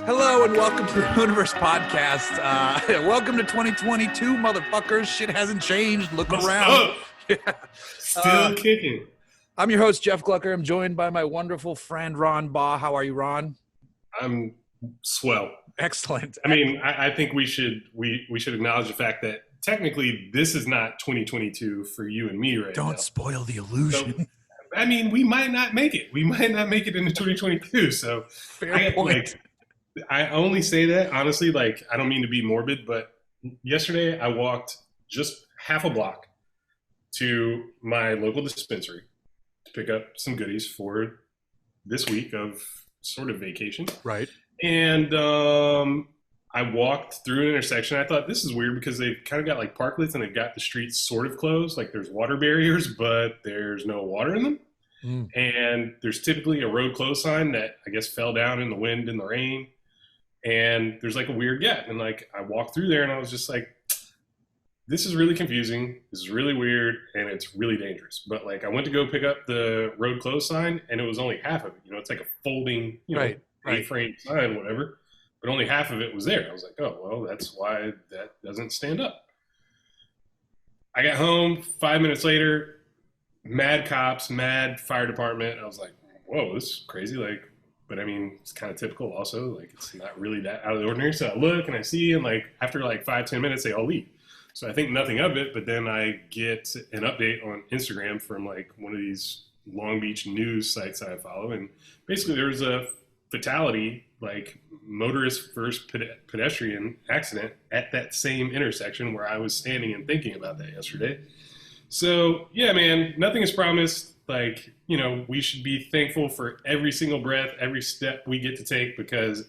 Hello and welcome to the Hooniverse podcast. Welcome to 2022, motherfuckers. Shit hasn't changed. Look around. Yeah. Still kicking. I'm your host, Jeff Glucker. I'm joined by my wonderful friend, Ron Baugh. How are you, Ron? I'm swell. Excellent. I mean, I think we should acknowledge the fact that technically this is not 2022 for you and me right now. Don't spoil the illusion. So, I mean, we might not make it. We might not make it into 2022. So Fair point. I only say that, honestly, I don't mean to be morbid, but yesterday I walked just half a block to my local dispensary to pick up some goodies for this week of sort of vacation. Right. And I walked through an intersection. I thought, this is weird because they've kind of got like parklets and they've got the streets sort of closed. Like there's water barriers, but there's no water in them. Mm. And there's typically a road closed sign that I guess fell down in the wind and the rain. And there's like a weird gap. And like I walked through there and I was just like, this is really confusing. This is really weird. And it's really dangerous. But like I went to go pick up the road closed sign and it was only half of it. You know, it's like a folding, Right. A-frame sign, whatever. But only half of it was there. I was like, oh, well, that's why that doesn't stand up. I got home 5 minutes later, mad cops, mad fire department. I was like, whoa, this is crazy. But I mean, it's kind of typical also. Like, it's not really that out of the ordinary. So I look and I see, and like after like 5-10 minutes, they all leave. So I think nothing of it. But then I get an update on Instagram from like one of these Long Beach news sites I follow. And basically there was a fatality, like motorist versus pedestrian accident at that same intersection where I was standing and thinking about that yesterday. So yeah, man, nothing is promised. Like, you know, we should be thankful for every single breath, every step we get to take, because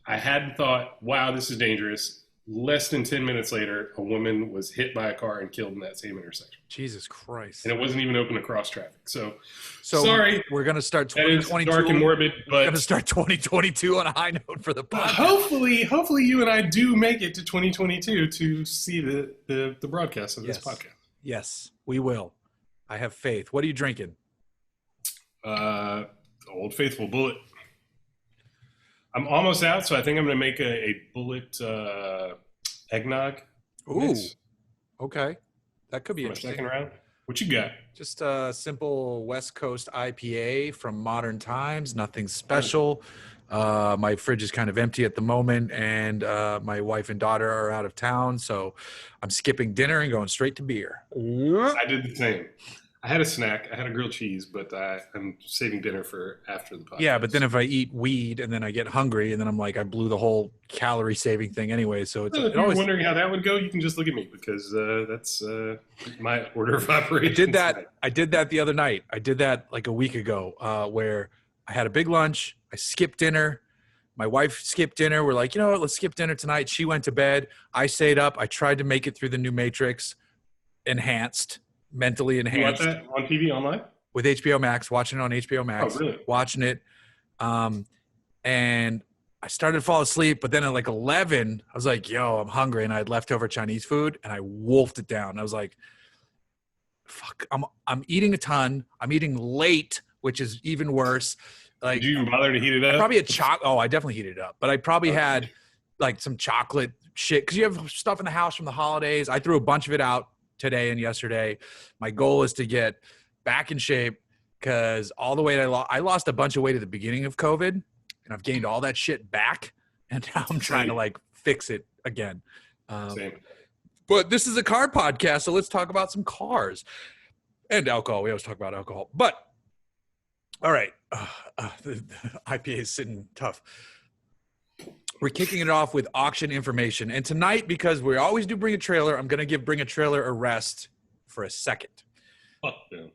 I had thought, wow, this is dangerous. Less than 10 minutes later, a woman was hit by a car and killed in that same intersection. Jesus Christ. And it wasn't even open to cross traffic. So sorry. We're going to start 2022. That is dark and morbid, but we're going to start 2022 on a high note for the podcast. Hopefully you and I do make it to 2022 to see the broadcast of this podcast. Yes, we will. I have faith. What are you drinking? Old Faithful Bullet. I'm almost out, so I think I'm going to make a Bullet eggnog. Ooh, mix. Okay. That could be interesting. Second round. What you got? Just a simple West Coast IPA from Modern Times. Nothing special. My fridge is kind of empty at the moment, and my wife and daughter are out of town, so I'm skipping dinner and going straight to beer. I did the same. I had a snack. I had a grilled cheese, but I'm saving dinner for after the podcast. Yeah, but then if I eat weed and then I get hungry and then I'm like, I blew the whole calorie saving thing anyway. So if you're wondering how that would go, you can just look at me, because that's my order of operations. I did that the other night. I did that like a week ago where I had a big lunch. I skipped dinner. My wife skipped dinner. We're like, you know what? Let's skip dinner tonight. She went to bed. I stayed up. I tried to make it through the new Matrix, mentally enhanced. You watch that on TV online? With HBO Max, watching it on HBO Max. Oh, really? Watching it. And I started to fall asleep, but then at like 11, I was like, yo, I'm hungry. And I had leftover Chinese food and I wolfed it down. I was like, fuck, I'm eating a ton. I'm eating late, which is even worse. Like, did you even bother to heat it up? Probably I definitely heated it up, but I probably had like some chocolate shit. Cause you have stuff in the house from the holidays. I threw a bunch of it out today and yesterday. My goal is to get back in shape, because all the weight I lost a bunch of weight at the beginning of COVID, and I've gained all that shit back, and now I'm trying to like fix it again. Same. But this is a car podcast, so let's talk about some cars and alcohol. We always talk about alcohol, but all right, the IPA is sitting tough. We're kicking it off with auction information. And tonight, because we always do Bring a Trailer, I'm going to give Bring a Trailer a rest for a second. Oh, yeah.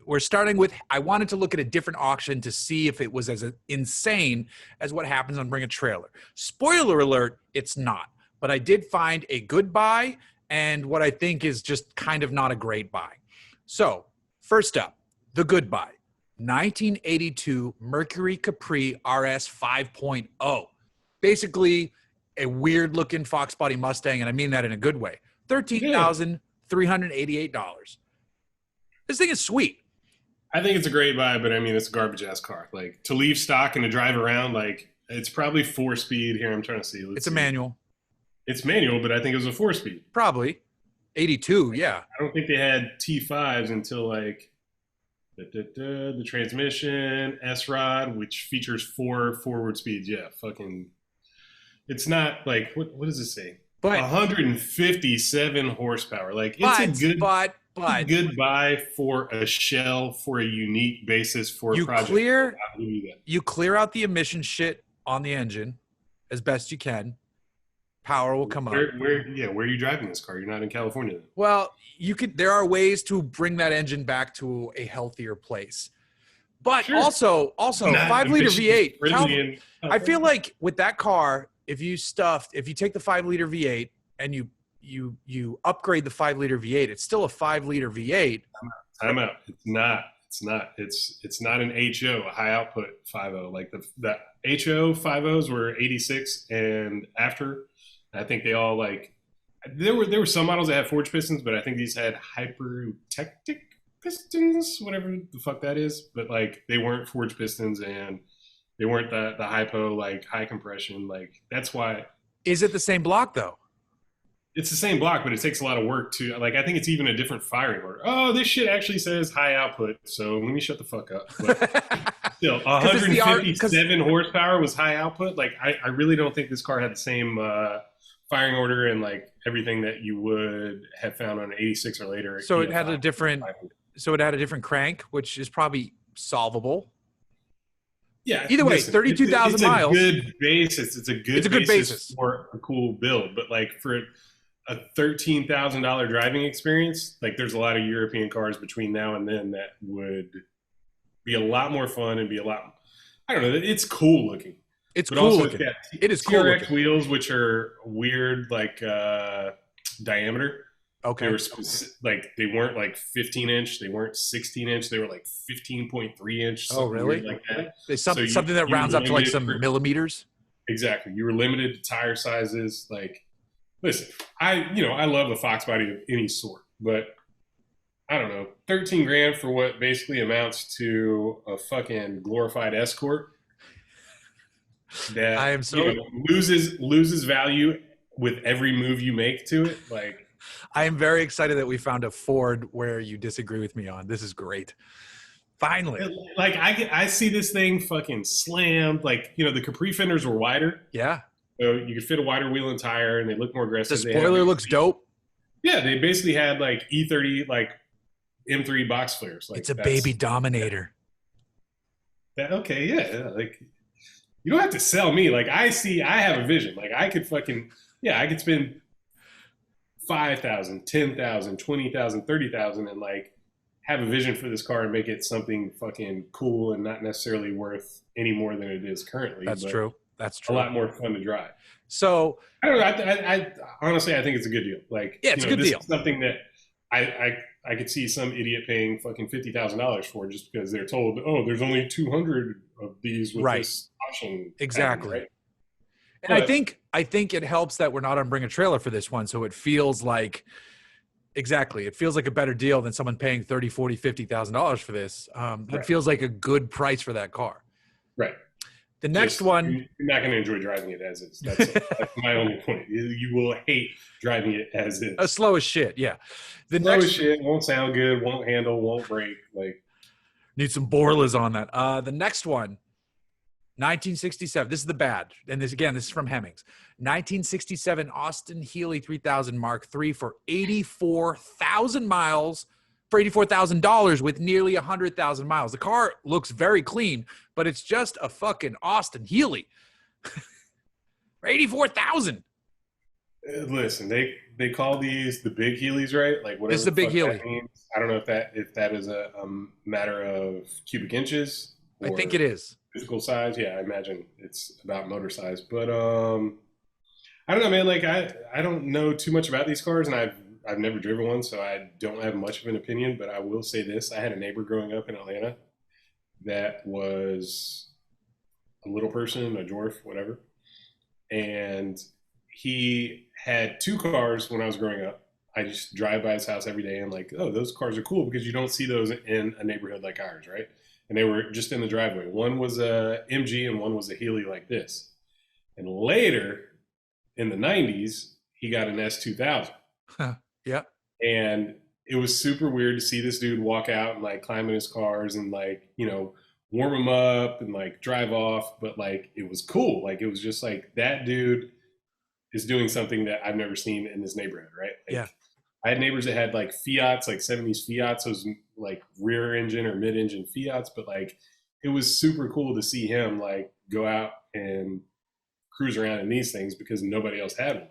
We're starting with, I wanted to look at a different auction to see if it was as insane as what happens on Bring a Trailer. Spoiler alert, it's not. But I did find a good buy and what I think is just kind of not a great buy. So, first up, the good buy. 1982 Mercury Capri RS 5.0. Basically, a weird-looking Fox body Mustang, and I mean that in a good way. $13,388. This thing is sweet. I think it's a great buy, but I mean, it's a garbage ass car. Like to leave stock and to drive around, like it's probably 4-speed. Here, I'm trying to see. It's a manual. It's manual, but I think it was a 4-speed. Probably 82. Yeah. I don't think they had T5s until like the transmission S-Rod, which features 4 forward speeds. Yeah, fucking. It's not like what does it say? But 157 horsepower. Like it's a good buy for a shell for a unique basis for a project. You clear out the emission shit on the engine as best you can. Power will come up. Where are you driving this car? You're not in California then. Well, there are ways to bring that engine back to a healthier place. But sure. also 5-liter V8. I feel like with that car, if you take the 5-liter V8 and you upgrade the 5-liter V8, it's still a 5-liter V8. Time out. It's not. It's not an HO, a high output 5.0. Like the HO 5.0s were 86 and after. I think they all like there were some models that had forged pistons, but I think these had hypertectic pistons, whatever the fuck that is. But like they weren't forged pistons and they weren't the hypo, like high compression. Like that's why. Is it the same block though? It's the same block, but it takes a lot of work to like. I think it's even a different firing order. Oh, this shit actually says high output, so let me shut the fuck up. But still, 157 horsepower was high output. Like I really don't think this car had the same firing order and like everything that you would have found on an 86 or later. So it had a different. So it had a different crank, which is probably solvable. Yeah. Either way, 32,000 miles. It's a good basis. It's a good basis for a cool build. But like for a $13,000 driving experience, like there's a lot of European cars between now and then that would be a lot more fun and be a lot. I don't know. It's cool looking. It's cool looking. It is cool TRX wheels, which are weird, like diameter. Okay. They were like they weren't like 15-inch. They weren't 16-inch. They were like 15.3-inch. Oh, really? Like that. Something that rounds up to like some millimeters. Exactly. You were limited to tire sizes. Like, listen, I love a Fox body of any sort, but I don't know, 13 grand for what basically amounts to a fucking glorified Escort that I am so loses value with every move you make to it. Like, I am very excited that we found a Ford where you disagree with me on. This is great. Finally. Like I see this thing fucking slammed. Like, the Capri fenders were wider. Yeah. So you could fit a wider wheel and tire and they look more aggressive. The spoiler looks dope. Yeah. They basically had like E30, like M3 box flares. Like it's a baby Dominator. Okay. Yeah. Like you don't have to sell me. Like I have a vision. Like I could spend $5,000, $10,000, $20,000, $30,000 and like have a vision for this car and make it something fucking cool and not necessarily worth any more than it is currently. That's true. A lot more fun to drive. So I don't know. I honestly, I think it's a good deal. Like, yeah, it's a good deal. Is something that I could see some idiot paying fucking $50,000 for just because they're told, oh, there's only 200 of these with this option. Exactly. Pattern, right? And I think it helps that we're not on Bring a Trailer for this one. So it feels like, it feels like a better deal than someone paying $30,000, $40,000, $50,000 for this. It feels like a good price for that car. Right. The next one. You're not going to enjoy driving it as is. That's my only point. You will hate driving it as is. Slow as shit, yeah. Slow as shit, won't sound good, won't handle, won't brake. Like, need some Borlas on that. The next one. 1967. This is the bad. And this is from Hemmings. 1967 Austin Healey 3000 Mark III for 84,000 miles for $84,000 with nearly 100,000 miles. The car looks very clean, but it's just a fucking Austin Healey for 84,000. Listen, they call these the big Healys, right? Like whatever. This is the big Healey. I don't know if that is a matter of cubic inches. I think it is. Physical size, yeah, I imagine it's about motor size. But I don't know, man. Like I don't know too much about these cars, and I've never driven one, so I don't have much of an opinion. But I will say this: I had a neighbor growing up in Atlanta that was a little person, a dwarf, whatever, and he had 2 cars when I was growing up. I just drive by his house every day and like, oh, those cars are cool because you don't see those in a neighborhood like ours, right? And they were just in the driveway. One was a MG and one was a Healey like this. And later in the 90s, he got an S2000. Yeah. And it was super weird to see this dude walk out and like climb in his cars and like, warm them up and like drive off. But like, it was cool. Like, it was just like that dude is doing something that I've never seen in this neighborhood, right? Like, Yeah. I had neighbors that had like Fiats, like 70s Fiats, those like rear engine or mid engine Fiats, but like it was super cool to see him like go out and cruise around in these things because nobody else had one.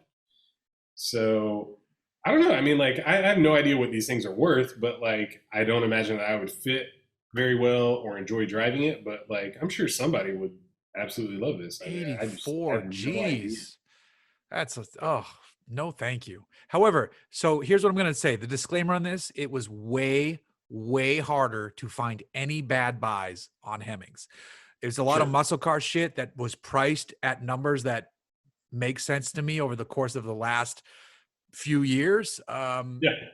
So I don't know. I mean, like I have no idea what these things are worth, but like I don't imagine that I would fit very well or enjoy driving it. But like I'm sure somebody would absolutely love this. I mean, I just 84 have no idea. G's. No, thank you. However, so here's what I'm going to say. The disclaimer on this, it was way, way harder to find any bad buys on Hemmings. There's a lot of Sure. muscle car shit that was priced at numbers that make sense to me over the course of the last few years. Yeah.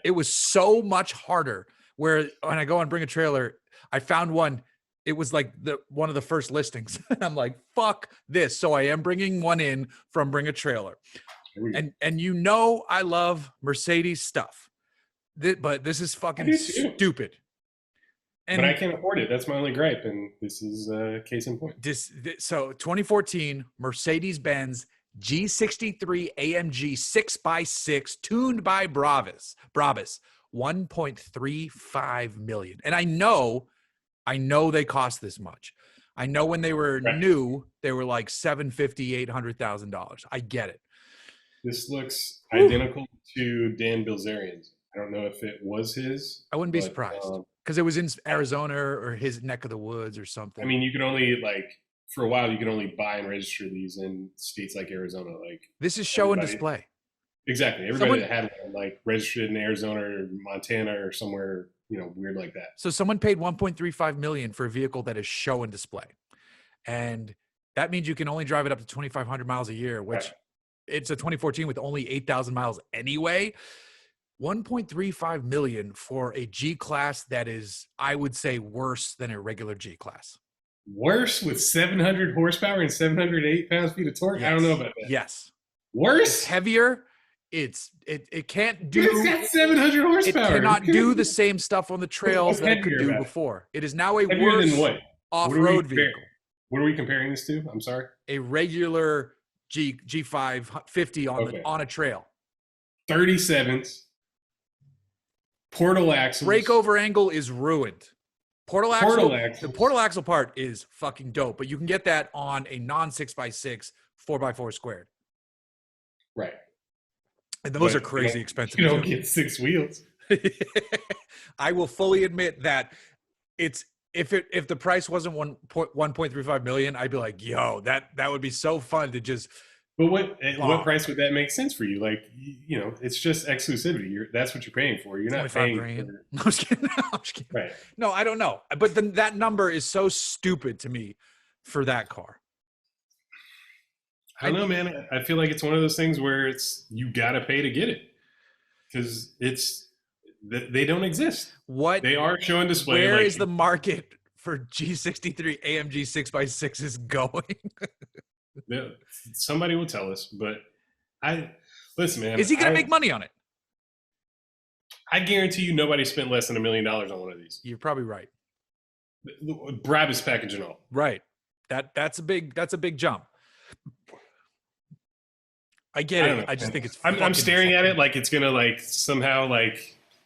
It was so much harder where when I go and bring a trailer, I found one. It was like one of the first listings. I'm like, fuck this. So I am bringing one in from Bring a Trailer. And I love Mercedes stuff, but this is fucking stupid. And but I can't afford it. That's my only gripe, and this is a case in point. So 2014 Mercedes-Benz G63 AMG 6x6 tuned by Brabus, 1.35 million. And I know they cost this much. I know when they were new, they were like $750,000, $800,000. I get it. This looks identical to Dan Bilzerian's. I don't know if it was his. I wouldn't be surprised because it was in Arizona or his neck of the woods or something. I mean, you could only for a while you could only buy and register these in states like Arizona. Like this is show and display. Exactly. Everybody that had one like registered in Arizona or Montana or somewhere weird like that. So someone paid 1.35 million for a vehicle that is show and display, and that means you can only drive it up to 2,500 miles a year, which. Right. It's a 2014 with only 8,000 miles anyway. 1.35 million for a G class that is, I would say, worse than a regular G class. Worse with 700 horsepower and 708 pounds-feet of torque? Yes. I don't know about that. Yes. Worse? It's heavier. It can't do. It's got 700 horsepower. It cannot do the same stuff on the trails that it could do before. It is now a worse off-road vehicle. What are we comparing this to? I'm sorry. A regular G550 on a trail. 37s. Portal axles. Breakover angle is ruined. The portal axle part is fucking dope, but you can get that on a non 6x6 4x4 squared. Right. And those are crazy expensive. You don't get 6 wheels. I will fully admit that if the price wasn't 1.35 million, I'd be like, yo, that would be so fun to just. But what price would that make sense for you? Like, it's just exclusivity. That's what you're paying for. You're not paying $25,000. No, I'm just kidding. Right. No, I don't know. But that number is so stupid to me for that car. I don't know, man. I feel like it's one of those things where you got to pay to get it because they don't exist. They are show and display. Where is the market for G63 AMG 6x6s going? Somebody will tell us, but listen, man. Is he going to make money on it? I guarantee you nobody spent less than $1 million on one of these. You're probably right. Brabus package and all. Right. That's a big jump. I get it. I just think it's. I'm staring at it like it's gonna somehow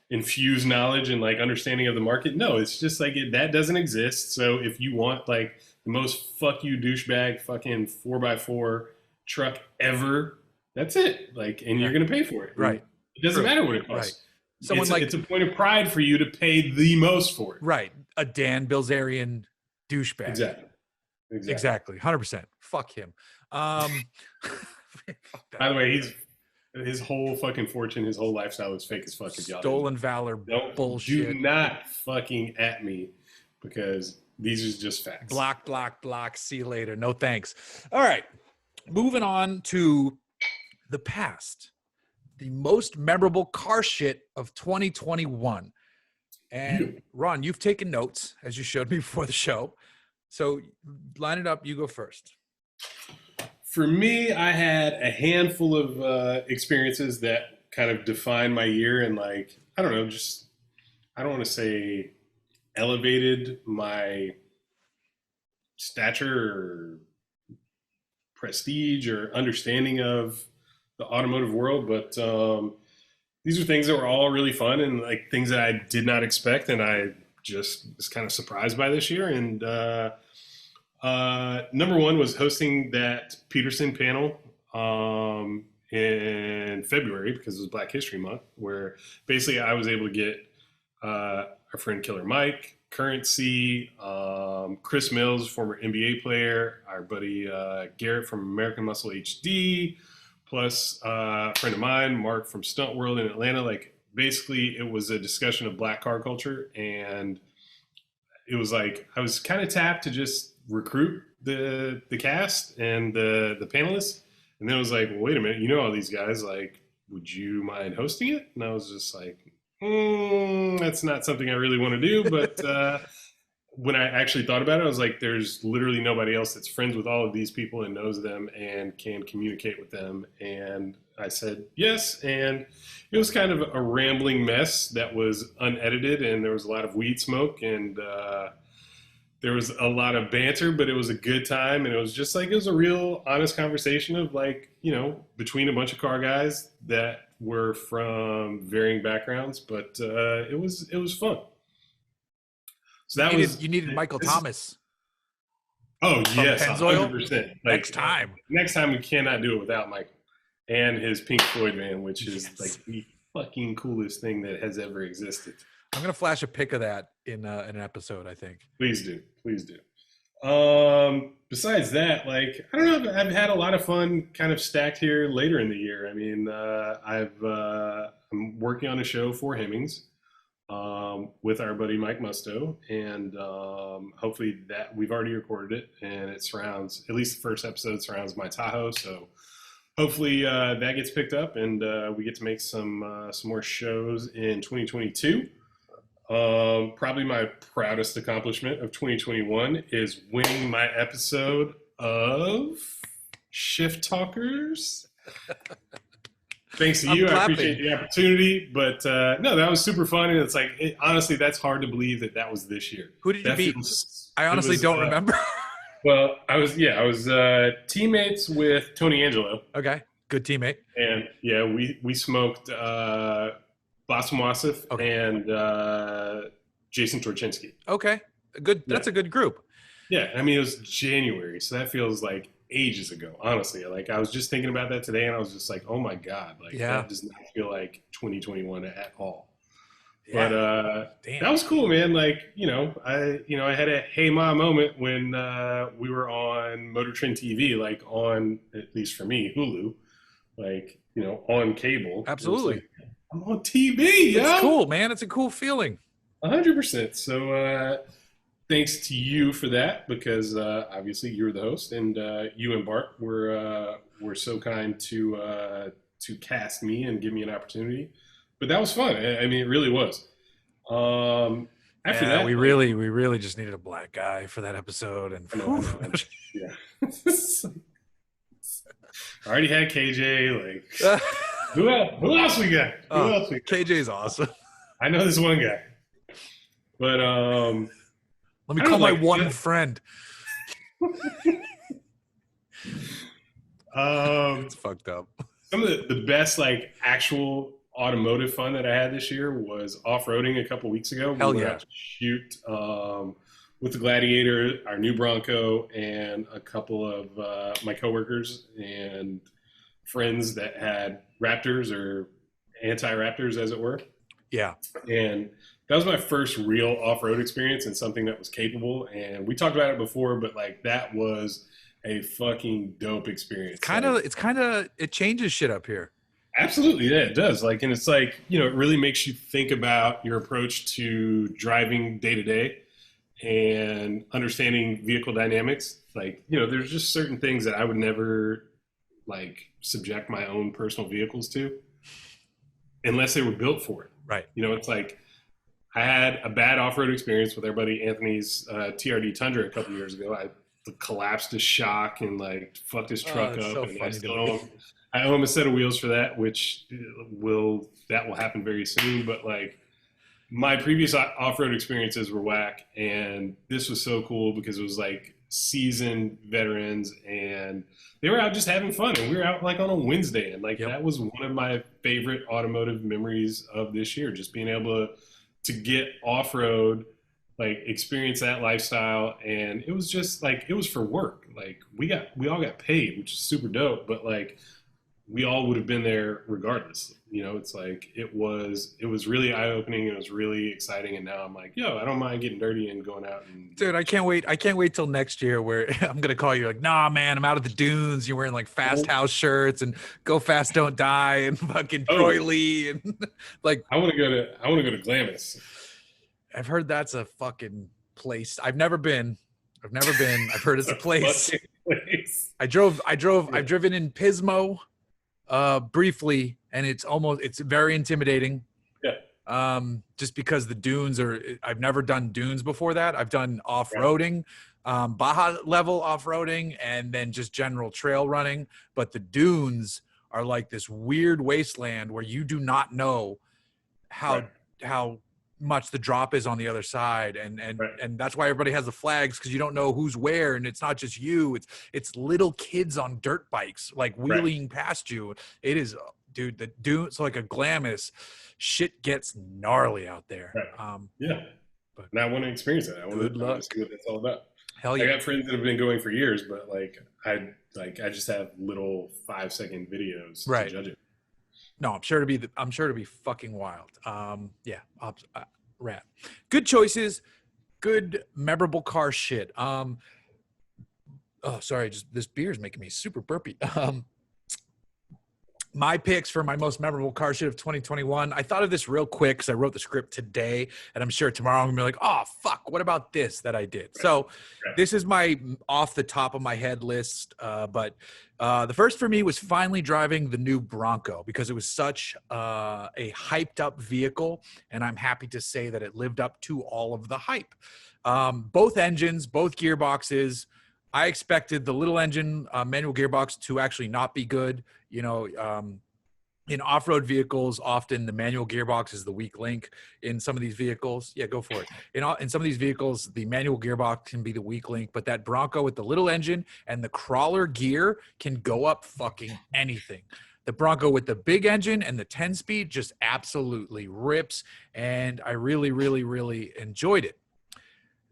infuse knowledge and understanding of the market. No, it's just that doesn't exist. So if you want the most fuck you douchebag fucking 4x4 truck ever, that's it. And you're gonna pay for it. Right. It doesn't matter what it costs. Right. It's a point of pride for you to pay the most for it. Right. A Dan Bilzerian douchebag. Exactly. 100%. Fuck him. By the way, his whole fucking fortune, his whole lifestyle is fake as fuck. Stolen valor bullshit. Do not fucking at me because these are just facts. Block. See you later. No thanks. All right. Moving on to the past. the most memorable car shit of 2021. And Ron, you've taken notes, as you showed me before the show. So line it up. You go first. For me, I had a handful of experiences that kind of defined my year and like, I don't know, just, I don't want to say elevated my stature or prestige or understanding of the automotive world, but these are things that were all really fun and like things that I did not expect, and I just was kind of surprised by this year. And number one was hosting that Peterson panel in February because it was Black History Month, where basically I was able to get our friend Killer Mike, Currency, Chris Mills, former NBA player, our buddy Garrett from American Muscle HD, plus a friend of mine, Mark from Stunt World in Atlanta. Like basically it was a discussion of Black car culture, and it was like I was kind of tapped to just recruit the cast and the panelists, and then I was like, well, wait a minute, you know all these guys, like, would you mind hosting it? And I was just like, that's not something I really want to do. But when I actually thought about it, I was like, there's literally nobody else that's friends with all of these people and knows them and can communicate with them. And I said yes, and it was kind of a rambling mess that was unedited, and there was a lot of weed smoke, and there was a lot of banter, but it was a good time. And it was just like, it was a real honest conversation of like, you know, between a bunch of car guys that were from varying backgrounds, but it was fun. So that you needed Michael Thomas. Oh yes, 100%. Next time we cannot do it without Michael and his Pink Floyd van, which is like the fucking coolest thing that has ever existed. I'm gonna flash a pic of that in an episode, I think. Please do. Besides that, like, I don't know, I've had a lot of fun kind of stacked here later in the year. I mean, I'm working on a show for Hemmings with our buddy Mike Musto, and hopefully that we've already recorded it, and it surrounds, at least the first episode surrounds my Tahoe. So hopefully that gets picked up, and we get to make some more shows in 2022. Probably my proudest accomplishment of 2021 is winning my episode of Shift Talkers. Thanks to you. I appreciate the opportunity. But no, that was super fun. And it's like, honestly, that's hard to believe that was this year. Who did you beat? I honestly don't remember. Well, I was teammates with Tony Angelo. Okay. Good teammate. And yeah, we smoked Bassem Wasif and Jason Torchinsky. Okay. Good. That's a good group. Yeah. I mean, it was January, so that feels like ages ago, honestly. Like, I was just thinking about that today, and I was just like, oh my God, like, that does not feel like 2021 at all. Yeah. But that was cool, man. Like, I had a hey ma moment when we were on Motor Trend TV, like on, at least for me, Hulu, like, on cable. Absolutely. Like, I'm on TV, yo. It's cool, man. It's a cool feeling. 100%. So thanks to you for that, because obviously you were the host, and you and Bart were so kind to cast me and give me an opportunity. But that was fun. I mean, it really was. After that, we really just needed a black guy for that episode, and yeah. I already had KJ. Like, who else we got? KJ's awesome. I know this one guy, but let me call my one friend. It's fucked up. Some of the best like actual automotive fun that I had this year was off-roading a couple weeks ago. Hell we were yeah. out to shoot with the Gladiator, our new Bronco, and a couple of my coworkers and friends that had Raptors or anti-Raptors, as it were. Yeah. And that was my first real off-road experience and something that was capable. And we talked about it before, but like that was a fucking dope experience. It changes shit up here. Absolutely, yeah, it does. Like, and it's like, it really makes you think about your approach to driving day to day and understanding vehicle dynamics. Like, there's just certain things that I would never like subject my own personal vehicles to. unless they were built for it. Right. You know, it's like I had a bad off-road experience with our buddy Anthony's TRD Tundra a couple years ago. I collapsed his shock and like fucked his truck up, so and funny to me. I owe him a set of wheels for that, which will happen very soon. But like my previous off-road experiences were whack, and this was so cool because it was like seasoned veterans, and they were out just having fun, and we were out like on a Wednesday, and like that was one of my favorite automotive memories of this year, just being able to get off-road, like experience that lifestyle. And it was just like, it was for work. Like we all got paid, which is super dope, but like we all would have been there regardless. You know, it's like it was really eye-opening, and it was really exciting. And now I'm like, yo, I don't mind getting dirty and going out. And dude, I can't wait till next year where I'm gonna call you like, nah, man, I'm out of the dunes. You're wearing like Fast House shirts and Go Fast Don't Die and fucking Troy Lee and like. I want to go to Glamis. I've heard that's a fucking place. I've never been. I've heard it's a place. I've driven in Pismo briefly, and it's very intimidating. Yeah. Just because the dunes I've never done dunes before that. I've done off-roading, Baja level off-roading, and then just general trail running. But the dunes are like this weird wasteland where you do not know how much the drop is on the other side, and that's why everybody has the flags, because you don't know who's where, and it's not just you, it's little kids on dirt bikes like wheeling past you. It is, dude, the dunes like a Glamis, shit gets gnarly out there. But now I want to experience it. I want to see what that's all about. Hell yeah. I got friends that have been going for years, but I just have little 5-second videos to judge it. No, I'm sure to be fucking wild. Rad. Good choices, good memorable car shit. Sorry, just this beer is making me super burpy. My picks for my most memorable car shit of 2021. I thought of this real quick because I wrote the script today, and I'm sure tomorrow I'm gonna be like, oh fuck, what about this that I did? So this is my off the top of my head list. But the first for me was finally driving the new Bronco, because it was such a hyped up vehicle, and I'm happy to say that it lived up to all of the hype. Both engines, both gearboxes. I expected the little engine manual gearbox to actually not be good. You know, in off-road vehicles, often the manual gearbox is the weak link. In some of these vehicles, yeah, go for it. In some of these vehicles, the manual gearbox can be the weak link, but that Bronco with the little engine and the crawler gear can go up fucking anything. The Bronco with the big engine and the 10-speed just absolutely rips, and I really, really, really enjoyed it.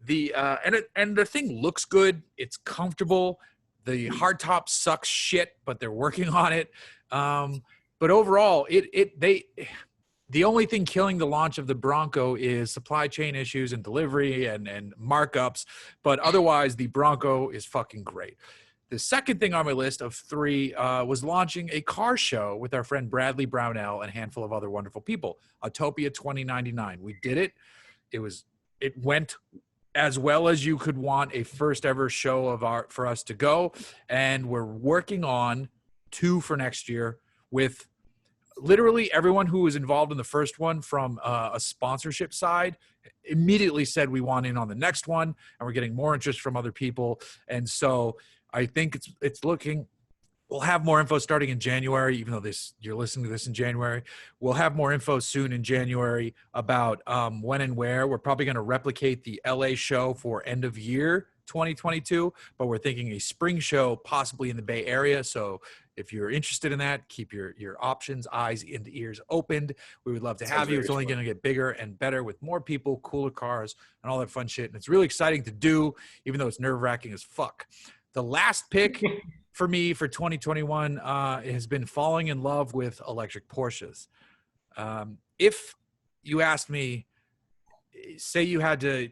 And the thing looks good. It's comfortable. The hardtop sucks shit, but they're working on it. But overall, the only thing killing the launch of the Bronco is supply chain issues and delivery and markups. But otherwise, the Bronco is fucking great. The second thing on my list of 3 was launching a car show with our friend Bradley Brownell and a handful of other wonderful people. Autopia 2099. We did it. It went as well as you could want a first ever show for us to go. And we're working on 2 for next year with literally everyone who was involved in the first one from a sponsorship side immediately said we want in on the next one, and we're getting more interest from other people. And so I think it's looking, we'll have more info starting in January, even though you're listening to this in January. We'll have more info soon in January about when and where. We're probably going to replicate the LA show for end of year 2022, but we're thinking a spring show possibly in the Bay Area. So if you're interested in that, keep your options, eyes and ears opened. We would love to have you. It's only going to get bigger and better with more people, cooler cars, and all that fun shit. And it's really exciting to do, even though it's nerve-wracking as fuck. The last pick for me for 2021 has been falling in love with electric Porsches. If you asked me, say you had to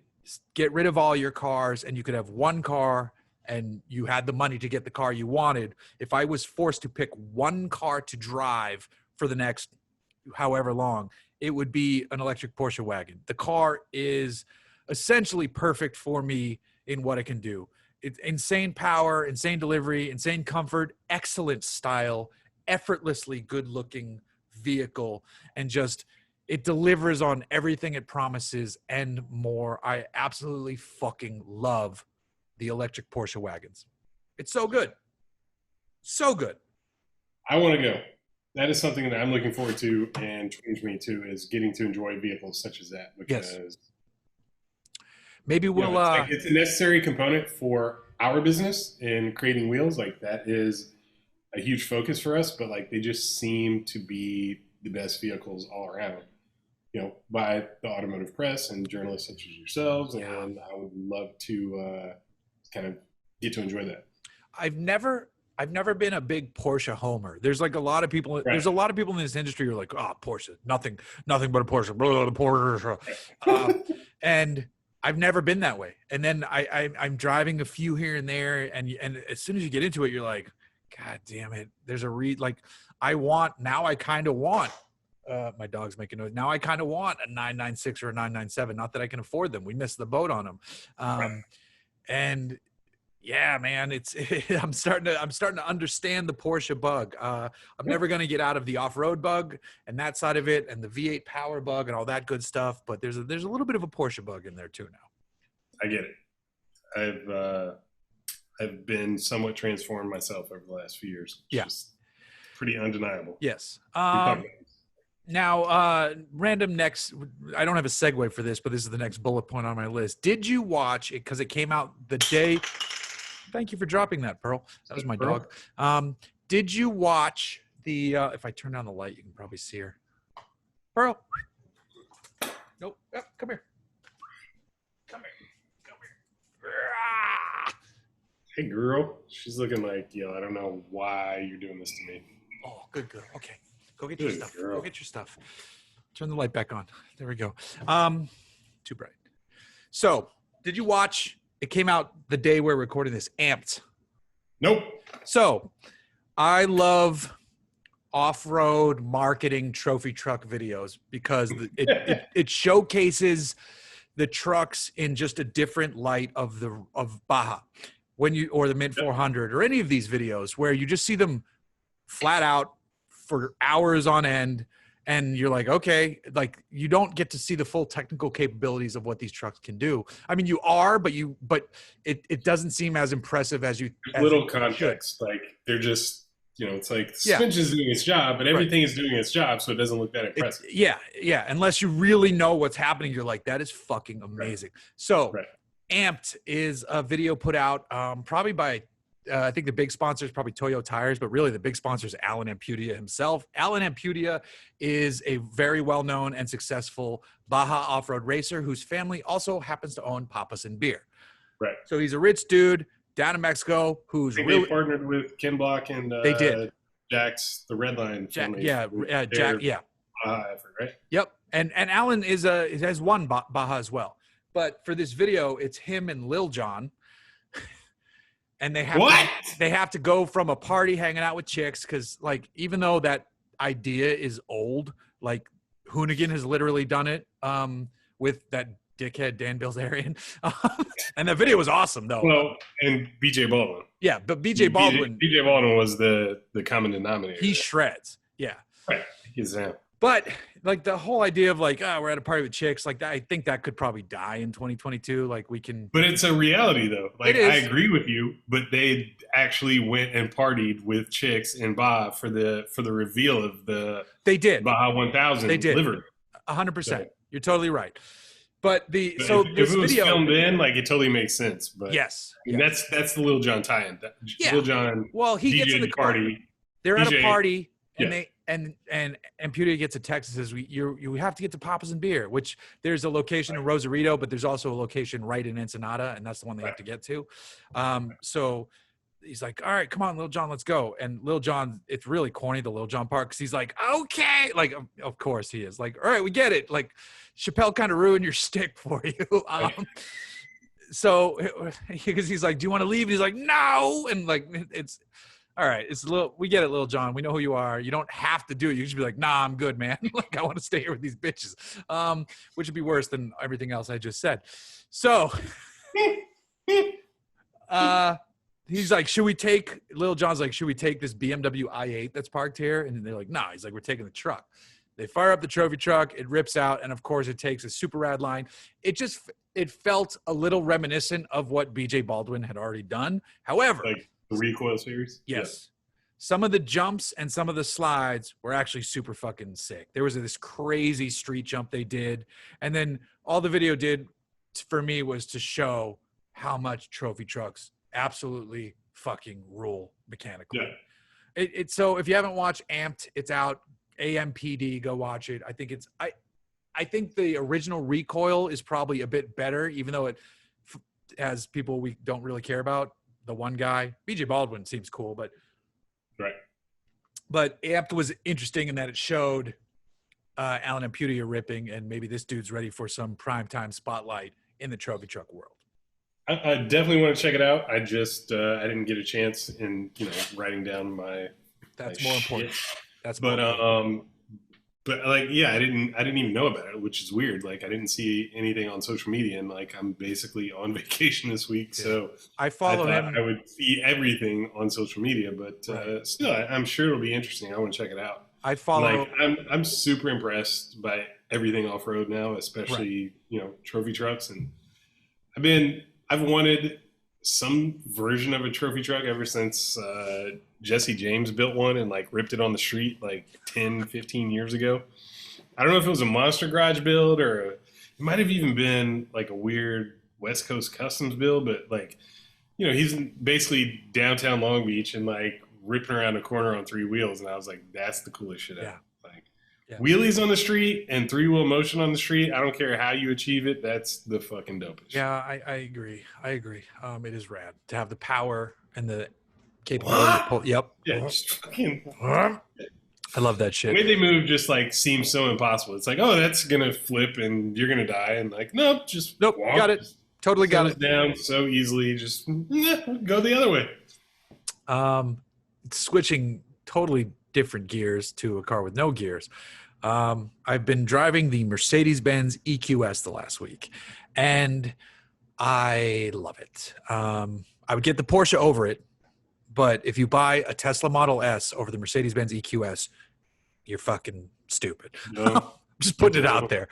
get rid of all your cars and you could have one car and you had the money to get the car you wanted, if I was forced to pick one car to drive for the next however long, it would be an electric Porsche wagon. The car is essentially perfect for me in what it can do. It's insane power, insane delivery, insane comfort, excellent style, effortlessly good-looking vehicle, and just it delivers on everything it promises and more. I absolutely fucking love the electric Porsche wagons. It's so good. So good. I want to go. That is something that I'm looking forward to in 2022 is getting to enjoy vehicles such as that, because maybe we'll it's a necessary component for our business in creating wheels. Like that is a huge focus for us, but like they just seem to be the best vehicles all around, by the automotive press and journalists such as yourselves. And I would love to kind of get to enjoy that. I've never been a big Porsche homer. There's like a lot of people. Right. There's a lot of people in this industry who are like, "Oh, Porsche, nothing but a Porsche, blah, blah, Porsche." And I've never been that way. And then I'm driving a few here and there, and as soon as you get into it, you're like, "God damn it!" There's a I kind of want. My dog's making noise. Now I kind of want a 996 or a 997. Not that I can afford them. We missed the boat on them, and. Yeah, man, I'm starting to understand the Porsche bug. I'm never going to get out of the off-road bug and that side of it, and the V8 power bug and all that good stuff. But there's a little bit of a Porsche bug in there too now. I get it. I've been somewhat transformed myself over the last few years. It's just pretty undeniable. Yes. Now, random next. I don't have a segue for this, but this is the next bullet point on my list. Did you watch it? Because it came out the day. Thank you for dropping that, Pearl. That was my dog. Did you watch the if I turn down the light, you can probably see her. Pearl. Nope. Oh, come here. Come here. Hey, girl. She's looking like, I don't know why you're doing this to me. Oh, good girl. Okay. Go get your stuff. Girl. Go get your stuff. Turn the light back on. There we go. Too bright. So, did you watch? It came out the day we're recording this, Amped. Nope. So, I love off-road marketing trophy truck videos because it showcases the trucks in just a different light of Baja, or the Mint 400 or any of these videos where you just see them flat out for hours on end. And you're like, okay, like you don't get to see the full technical capabilities of what these trucks can do. I mean, you are, but it doesn't seem as impressive as you. Little context, like they're just, it's like the suspension's doing its job, but everything is doing its job, so it doesn't look that impressive. Yeah. Unless you really know what's happening, you're like, that is fucking amazing. Right. So, Amped is a video put out probably by. I think the big sponsor is probably Toyo Tires, but really the big sponsor is Alan Ampudia himself. Alan Ampudia is a very well-known and successful Baja off-road racer whose family also happens to own Papas and Beer. Right. So he's a rich dude down in Mexico who's really partnered with Ken Block and they did Jack's the Redline family. Jack. Baja effort, right? Yep. And Alan has won Baja as well. But for this video, it's him and Lil Jon. And they have to go from a party hanging out with chicks because, like, even though that idea is old, like Hoonigan has literally done it with that dickhead Dan Bilzerian. And that video was awesome, though. Well, and BJ Baldwin. Yeah, but BJ Baldwin was the common denominator. He shreds. Yeah. Right. He's out. But like the whole idea of like, we're at a party with chicks, like I think that could probably die in 2022. Like we can. But it's a reality though. Like I agree with you, but they actually went and partied with chicks in Baja for the reveal of the. They did Baja 1000. They did 100%. You're totally right. But if it was filmed in, like it totally makes sense. But yes, I mean, that's the Lil Jon tie-in. Lil Jon. Well, he gets in the party. They're at a party. And Ampudia gets a text and says, you have to get to Papas and Beer, which there's a location in Rosarito, but there's also a location right in Ensenada, and that's the one they have to get to. So he's like, all right, come on, Lil Jon, let's go. And Lil Jon, it's really corny, the Lil Jon part, because he's like, okay. Like, of course he is. Like, all right, we get it. Like, Chappelle kind of ruined your stick for you. So, because he's like, do you want to leave? And he's like, no. And like, it's... All right, we get it, Lil Jon. We know who you are. You don't have to do it. You can just be like, nah, I'm good, man. Like, I want to stay here with these bitches, which would be worse than everything else I just said. So, He's like, should we take, Lil Jon's like, should we take this BMW i8 that's parked here? And they're like, nah. He's like, we're taking the truck. They fire up the trophy truck. It rips out. And of course it takes a super rad line. It felt a little reminiscent of what BJ Baldwin had already done. However, Like the recoil series. yes, some of the jumps and some of the slides were actually super fucking sick. There was this crazy street jump they did. And then all the video did for me was to show how much trophy trucks absolutely fucking rule mechanically. Yeah. So if you haven't watched Amped, it's out. AMPD, go watch it. I think the original recoil is probably a bit better, even though it has people we don't really care about. The one guy, BJ Baldwin, seems cool, but right. But Amped was interesting in that it showed Alan Ampudia ripping, and maybe this dude's ready for some primetime spotlight in the trophy truck world. I definitely want to check it out. I just I didn't get a chance in writing down my. That's my more shit. important. That's but more important. but like yeah, I didn't even know about it, which is weird. Like I didn't see anything on social media, and like I'm basically on vacation this week, so I follow him. I would see everything on social media, but Right. still, I'm sure it'll be interesting. I want to check it out. I follow. Like I'm super impressed by everything off road now, especially trophy trucks, and I've wanted some version of a trophy truck ever since Jesse James built one and like ripped it on the street like 10, 15 years ago. I don't know if it was a Monster Garage build or it might have even been like a weird West Coast Customs build, but like, he's basically downtown Long Beach and like ripping around a corner on three wheels. And I was like, that's the coolest shit ever. Yeah. Wheelies on the street and three-wheel motion on the street. I don't care how you achieve it. That's the fucking dopest. Yeah, I agree. It is rad to have the power and the capability to pull. Yep. Yeah, just fucking. I love that shit. The way they move just like seems so impossible. It's like, oh, that's gonna flip and you're gonna die, and like, nope, walk. Got it. Totally got it. Down so easily. Just go the other way. Switching totally different gears to a car with no gears. I've been driving the Mercedes-Benz Eqs the last week, and I love it. I would get the Porsche over it, but if you buy a Tesla Model S over the Mercedes-Benz Eqs, you're fucking stupid. No. Just putting it out there.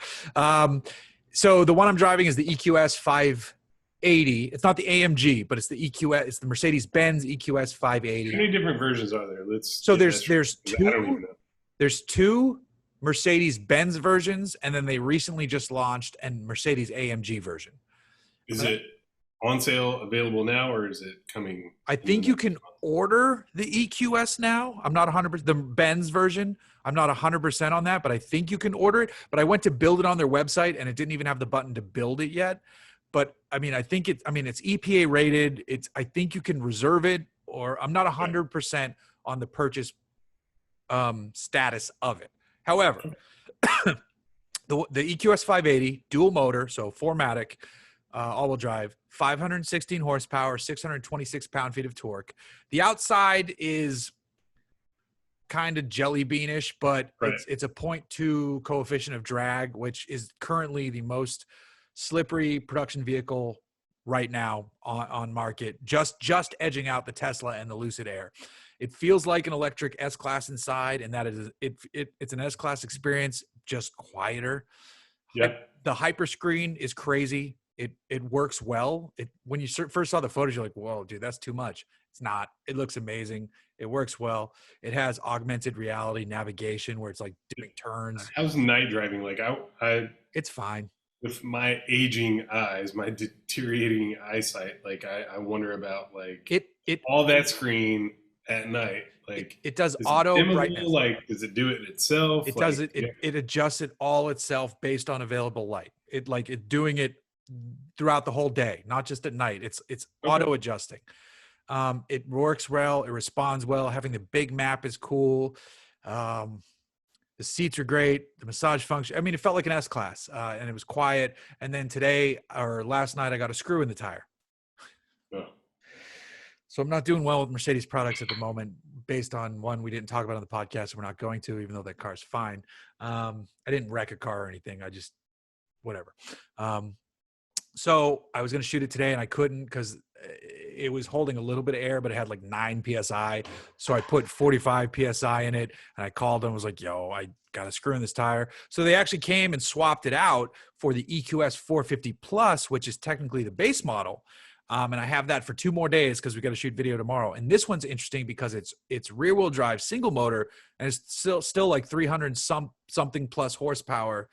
So the one I'm driving is the EQS 580. It's not the AMG, but it's the EQS. It's the Mercedes-Benz EQS 580. How many different versions are there? There's two Mercedes-Benz versions, and then they recently just launched a Mercedes AMG version. Is it on sale, available now, or is it coming? I think you can order the EQS now. I'm not 100%, the Benz version. I'm not 100% on that, but I think you can order it. But I went to build it on their website, and it didn't even have the button to build it yet. But I mean, it's EPA rated. I think you can reserve it, or I'm not 100% on the purchase status of it. However, the EQS 580 dual motor, so 4MATIC, all-wheel drive, 516 horsepower, 626 pound-feet of torque. The outside is kind of jelly beanish, but it's a 0.2 coefficient of drag, which is currently the most slippery production vehicle right now on market, just edging out the Tesla and the Lucid Air. It feels like an electric S-Class inside, and that is it's an S-Class experience, just quieter. Yep. The Hyperscreen is crazy. It works well. When you first saw the photos, you're like, whoa, dude, that's too much. It's not. It looks amazing. It works well. It has augmented reality navigation where it's like doing turns. How's night driving? Like it's fine. With my aging eyes, my deteriorating eyesight, like I wonder about like all that screen at night. Like it does auto brightness. Like does it do it itself? It does it. It adjusts it all itself based on available light. It's doing it throughout the whole day, not just at night. It's auto adjusting. It works well. It responds well. Having the big map is cool. The seats are great. The massage function. I mean, it felt like an S-Class, and it was quiet. And then last night, I got a screw in the tire. Oh. So I'm not doing well with Mercedes products at the moment, based on one we didn't talk about on the podcast. And we're not going to, even though that car's fine. I didn't wreck a car or anything. I just whatever. So I was going to shoot it today, and I couldn't because it was holding a little bit of air, but it had like 9 psi. So I put 45 psi in it, and I called them. I was like, "Yo, I got a screw in this tire." So they actually came and swapped it out for the EQS 450 Plus, which is technically the base model. And I have that for 2 more days because we got to shoot video tomorrow. And this one's interesting because it's rear wheel drive, single motor, and it's still like 300 something plus horsepower.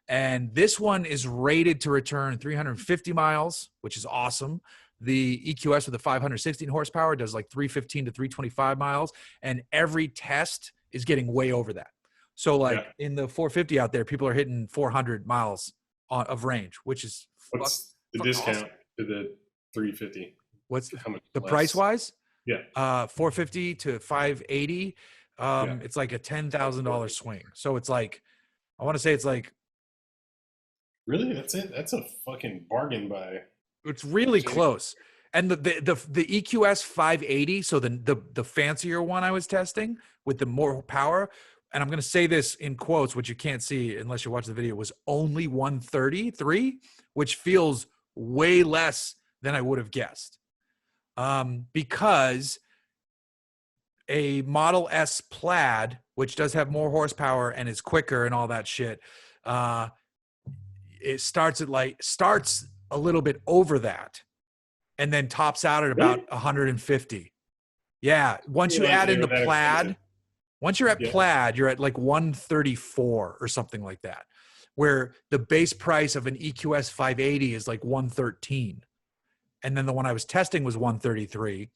And this one is rated to return 350 miles, which is awesome. The EQS with the 516 horsepower does like 315 to 325 miles, and every test is getting way over that. So like in the 450 out there, people are hitting 400 miles of range, which is what's the discount awesome. to the 350? What's how much the less? price wise? Yeah. 450 to 580. It's like a $10,000 swing. So it's like, I want to say it's like, really? That's it? That's a fucking bargain by. it's really close. And the EQS 580, so the fancier one I was testing with the more power, and I'm going to say this in quotes, which you can't see unless you watch the video, was only 133, which feels way less than I would have guessed. Because a Model S Plaid, which does have more horsepower and is quicker and all that shit, it starts a little bit over that, and then tops out at about 150. Yeah, once you add in the Plaid, once you're at Plaid, you're at like 134 or something like that, where the base price of an EQS 580 is like 113, and then the one I was testing was 133.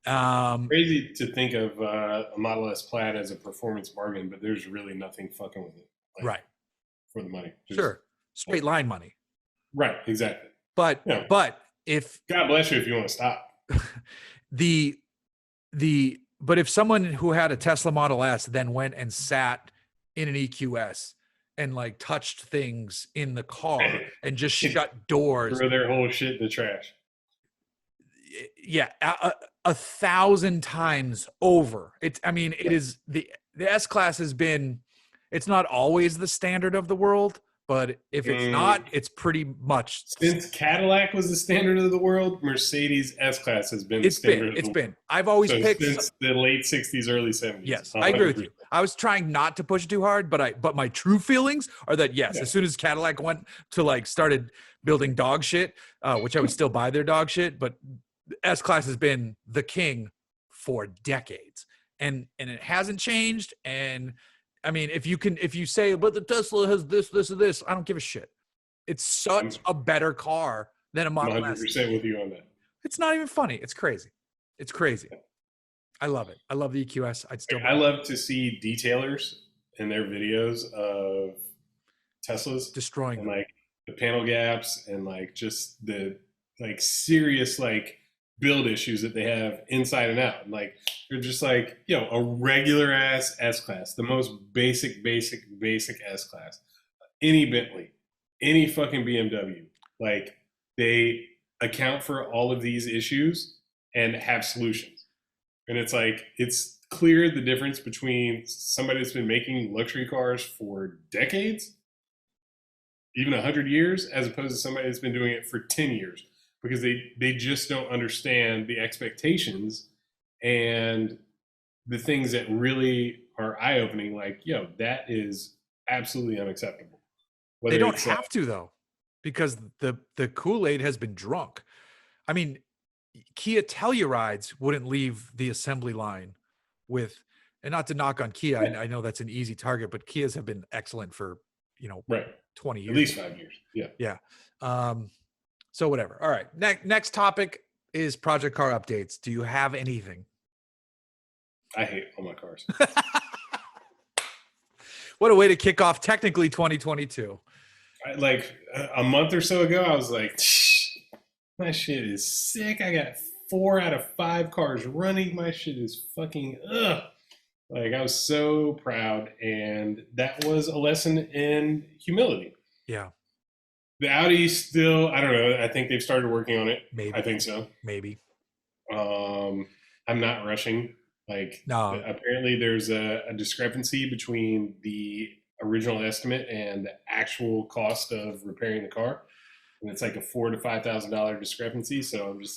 Crazy to think of a Model S Plaid as a performance bargain, but there's really nothing fucking with it, like, right? For the money, Sure, straight line money. Right, exactly. But if God bless you if you want to stop. But if someone who had a Tesla Model S then went and sat in an EQS and like touched things in the car and just shut doors, throw their whole shit in the trash. Yeah, 1,000 times over. It is the S-Class has been, it's not always the standard of the world, but if it's not, it's pretty much. Since Cadillac was the standard of the world, Mercedes S-Class has been the standard of the world. It's been. I've always picked since the late 60s, early 70s. Yes, 100%. I agree with you. I was trying not to push it too hard, but my true feelings are that as soon as Cadillac went to started building dog shit, which I would still buy their dog shit, but S-Class has been the king for decades, and it hasn't changed. And I mean, if you say, but the Tesla has this, and this, I don't give a shit. It's such a better car than a Model S. 100% with you on that. It's not even funny. It's crazy. It's crazy. I love it. I love the EQS. I love to see detailers in their videos of Teslas destroying and the panel gaps and just the serious build issues that they have inside and out. And they're just a regular ass S-Class, the most basic S-Class. Any Bentley, any fucking BMW, they account for all of these issues and have solutions. And it's clear the difference between somebody that's been making luxury cars for decades, even 100 years, as opposed to somebody that's been doing it for 10 years. Because they just don't understand the expectations and the things that really are eye-opening. That is absolutely unacceptable. They don't have to, though, because the Kool-Aid has been drunk. I mean, Kia Tellurides wouldn't leave the assembly line with, and not to knock on Kia, I know that's an easy target, but Kias have been excellent for 20 years. At least 5 years. Yeah. So whatever. All right. Next topic is project car updates. Do you have anything? I hate all my cars. What a way to kick off technically 2022. A month or so ago, I was like, my shit is sick. I got 4 out of 5 cars running. My shit is fucking ugh. I was so proud. And that was a lesson in humility. Yeah. The Audi still, I don't know. I think they've started working on it. Maybe. I think so. Maybe. I'm not rushing. No. Apparently there's a discrepancy between the original estimate and the actual cost of repairing the car. And it's a $4,000 to $5,000 discrepancy. So I'm just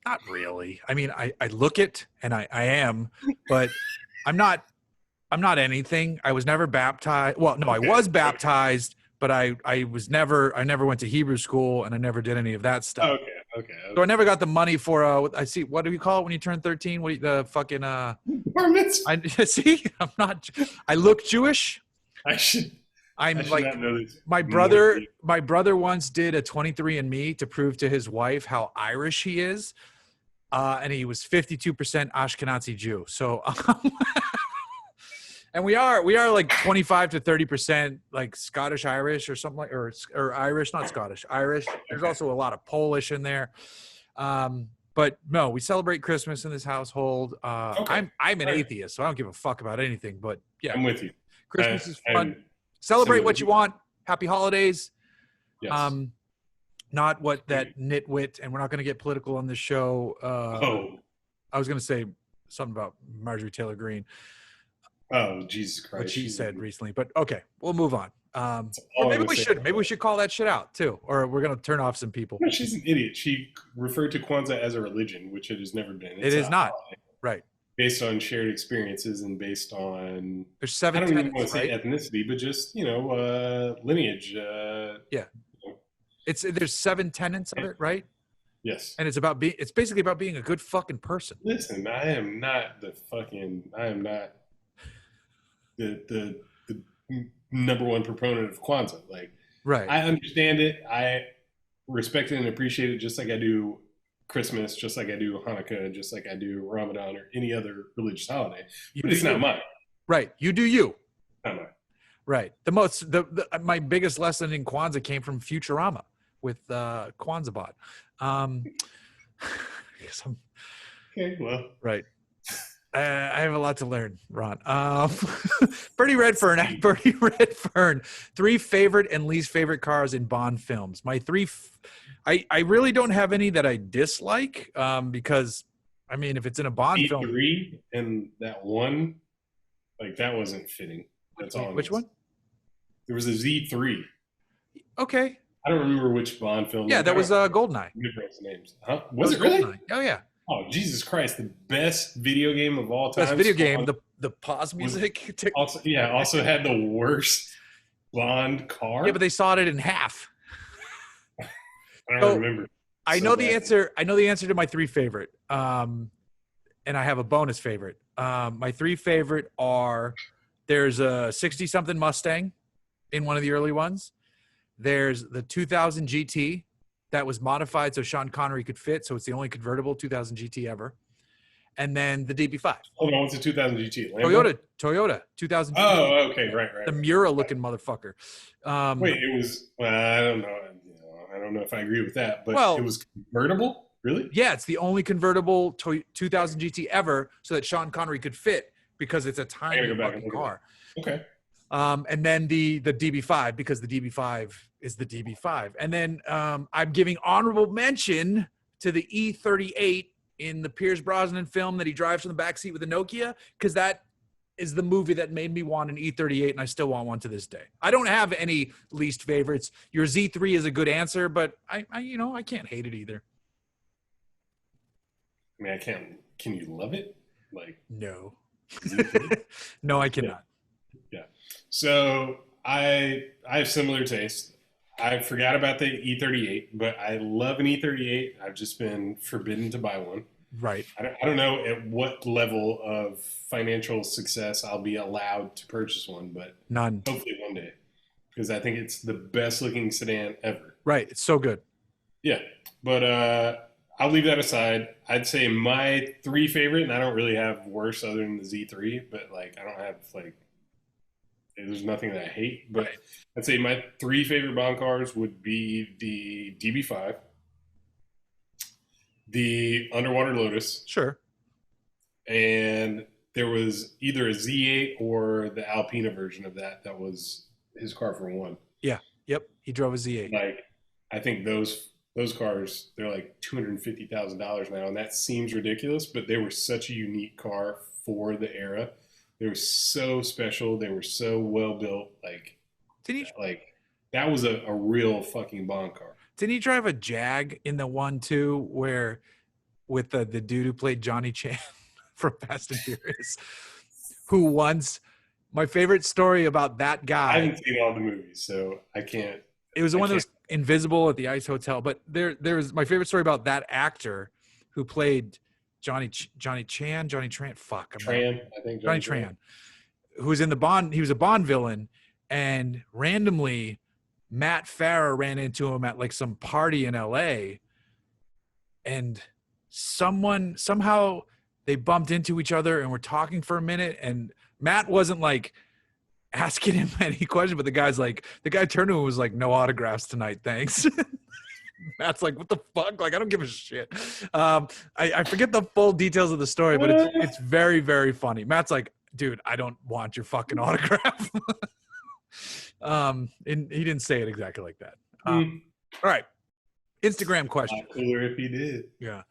Not really. I mean, I look it and I am, but I'm not anything. I was never baptized. Well, no, I was baptized, but I never went to Hebrew school and I never did any of that stuff. Okay. So I never got the money for I see, what do you call it when you turn 13? What the fucking Bar mitzvah. I see. I look Jewish. I should like not know this. my brother once did a 23andMe to prove to his wife how Irish he is. And he was 52% Ashkenazi Jew. So and we are like 25 to 30% like Scottish Irish or something like, or Irish, not Scottish, Irish. There's also a lot of Polish in there. But no, we celebrate Christmas in this household. Okay. I'm an atheist, so I don't give a fuck about anything, but yeah. I'm with you. Christmas is fun. Celebrate what you want. Happy holidays. Yes. Not what that nitwit, and we're not going to get political on this show. I was going to say something about Marjorie Taylor Greene. Oh, Jesus Christ. What she said recently, but okay, we'll move on. Or maybe we should. Maybe we should call that shit out too, or we're going to turn off some people. No, she's an idiot. She referred to Kwanzaa as a religion, which it has never been. It is not. Right. Based on shared experiences and based on there's 7 I don't even tenets, want to say right? ethnicity, but just lineage. Yeah. There's 7 tenets of it, right? Yes. And it's basically about being a good fucking person. Listen, I am not the number one proponent of Kwanzaa. Like, right. I understand it. I respect it and appreciate it just like I do Christmas, just like I do Hanukkah, just like I do Ramadan or any other religious holiday. But it's not mine. Right. You do you. Not mine. Right. My biggest lesson in Kwanzaa came from Futurama with Kwanzaa Bot. Okay, well. Right. I have a lot to learn, Ron. Bernie Redfern, 3 favorite and least favorite cars in Bond films. My 3, I really don't have any that I dislike because, I mean, if it's in a Bond film. 3 and that one, like that wasn't fitting. That's all. Which one? There was a Z3. Okay. I don't remember which Bond film. Yeah, that was Goldeneye. Names. Huh? Was it really? Goldeneye. Oh, yeah. Oh, Jesus Christ. The best video game of all time. Best video game. The pause music. Also had the worst Bond car. Yeah, but they sawed it in half. I don't remember. I know the answer. I know the answer to my 3 favorite. And I have a bonus favorite. My 3 favorite are, there's a 60-something Mustang in one of the early ones. There's the 2000 GT that was modified so Sean Connery could fit. So it's the only convertible 2000 GT ever. And then the DB5. Hold on, what's the 2000 GT? Lambo? Toyota 2000 GT. Oh, okay, right. The Miura-looking motherfucker. Wait, it was, I don't know. I don't know if I agree with that, but it was convertible? Really? Yeah, it's the only convertible 2000 GT ever so that Sean Connery could fit because it's a tiny fucking car. Okay. And then the DB5 because the DB5 is the DB5. And then I'm giving honorable mention to the E38 in the Pierce Brosnan film that he drives from the backseat with a Nokia because that is the movie that made me want an E38 and I still want one to this day. I don't have any least favorites. Your Z3 is a good answer, but I can't hate it either. I mean, I can't. Can you love it? Like, no. No, I cannot. Yeah. So I have similar taste. I forgot about the E38, but I love an E38. I've just been forbidden to buy one. Right. I don't know at what level of financial success I'll be allowed to purchase one, but none. Hopefully one day, because I think it's the best looking sedan ever. Right. It's so good. Yeah. But I'll leave that aside. I'd say my 3 favorite, and I don't really have worse other than the Z3, but like I don't have like, there's nothing that I hate, but I'd say my 3 favorite Bond cars would be the DB5, the Underwater Lotus. Sure. And there was either a Z8 or the Alpina version of that was his car for one. Yeah. Yep. He drove a Z8. Like, I think those cars, they're like $250,000 now, and that seems ridiculous, but they were such a unique car for the era. They were so special. They were so well built. Like, that was a real fucking Bond car. Didn't he drive a Jag in the one too, where with the dude who played Johnny Chan from Fast and Furious, who once, my favorite story about that guy. I haven't seen all the movies, so I can't. It was the one that was invisible at the Ice Hotel. But there's my favorite story about that actor who played Johnny Tran. Fuck, Tran, I think Johnny Tran, who was in the Bond. He was a Bond villain, and randomly, Matt Farah ran into him at like some party in LA, and somehow they bumped into each other and were talking for a minute, and Matt wasn't like asking him any question, but the guy turned to him and was like, "No autographs tonight, thanks." Matt's like, "What the fuck? Like, I don't give a shit." I forget the full details of the story, but it's very, very funny. Matt's like, "Dude, I don't want your fucking autograph." And he didn't say it exactly like that. All right. Instagram question. Cooler if he did. Yeah.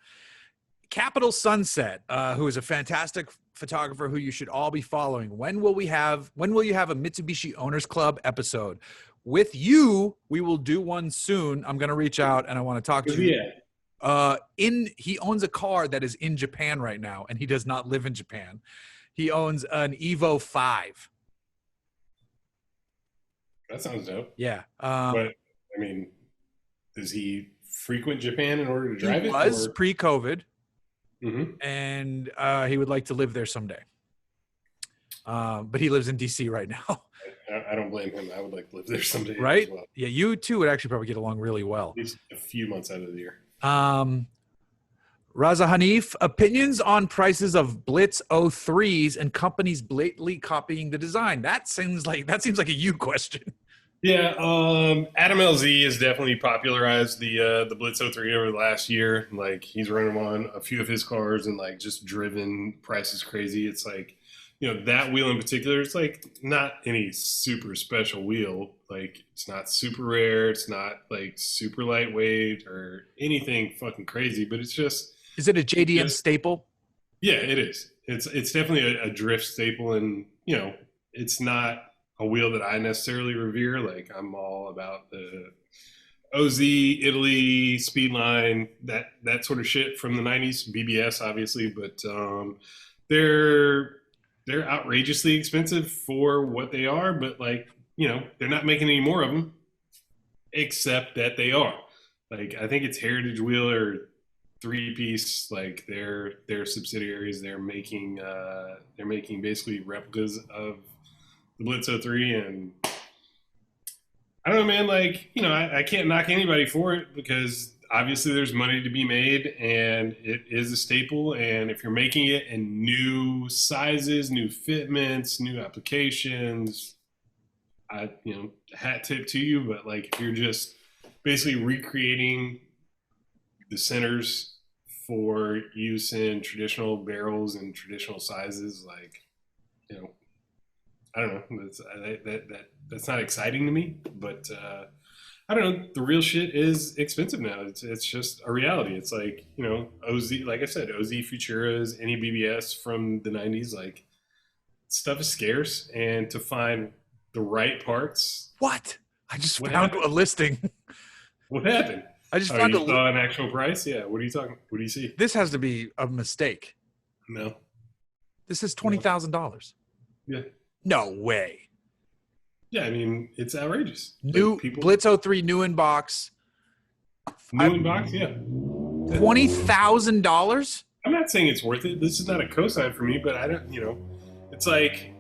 Capital Sunset, who is a fantastic photographer who you should all be following. When will you have a Mitsubishi Owners Club episode? With you, we will do one soon. I'm going to reach out and I want to talk to you. He owns a car that is in Japan right now, and he does not live in Japan. He owns an Evo 5. That sounds dope. Yeah. But I mean, does he frequent Japan in order to drive it? He was pre-COVID. Mm-hmm. And he would like to live there someday. But he lives in DC right now. I don't blame him. I would like to live there someday. Right? As well. Yeah, you two would actually probably get along really well. At least a few months out of the year. Raza Hanif, opinions on prices of Blitz 03s and companies blatantly copying the design. That seems like a you question. Yeah, Adam LZ has definitely popularized the Blitz 03 over the last year. Like, he's running on a few of his cars and like just driven prices crazy. It's like, that wheel in particular, it's like not any super special wheel. Like, it's not super rare. It's not like super lightweight or anything fucking crazy, but it's just. Is it a JDM staple? Yeah, it is. It's definitely a drift staple, and it's not a wheel that I necessarily revere. Like, I'm all about the OZ, Italy, Speedline, that sort of shit from the 90s, BBS obviously, but they're outrageously expensive for what they are, but like, they're not making any more of them, except that they are. Like, I think it's Heritage Wheel or 3-piece, like their subsidiaries, they're making basically replicas of the Blitz 03, and I don't know, man, like, I can't knock anybody for it because obviously there's money to be made and it is a staple, and if you're making it in new sizes, new fitments, new applications, hat tip to you, but like if you're just basically recreating the centers for use in traditional barrels and traditional sizes, like, I don't know. That's not exciting to me, but I don't know. The real shit is expensive now. It's just a reality. It's like, OZ, like I said, OZ Futuras, any BBS from the 90s, like, stuff is scarce, and to find the right parts. What? I just found a listing. What happened? I just found you saw an actual price? Yeah. What are you talking? What do you see? This has to be a mistake. No. This is $20,000. Yeah. No way. Yeah, I mean, it's outrageous. New like Blitz 03 new in box. New in box, yeah. $20,000? I'm not saying it's worth it. This is not a cosign for me, but I don't, it's like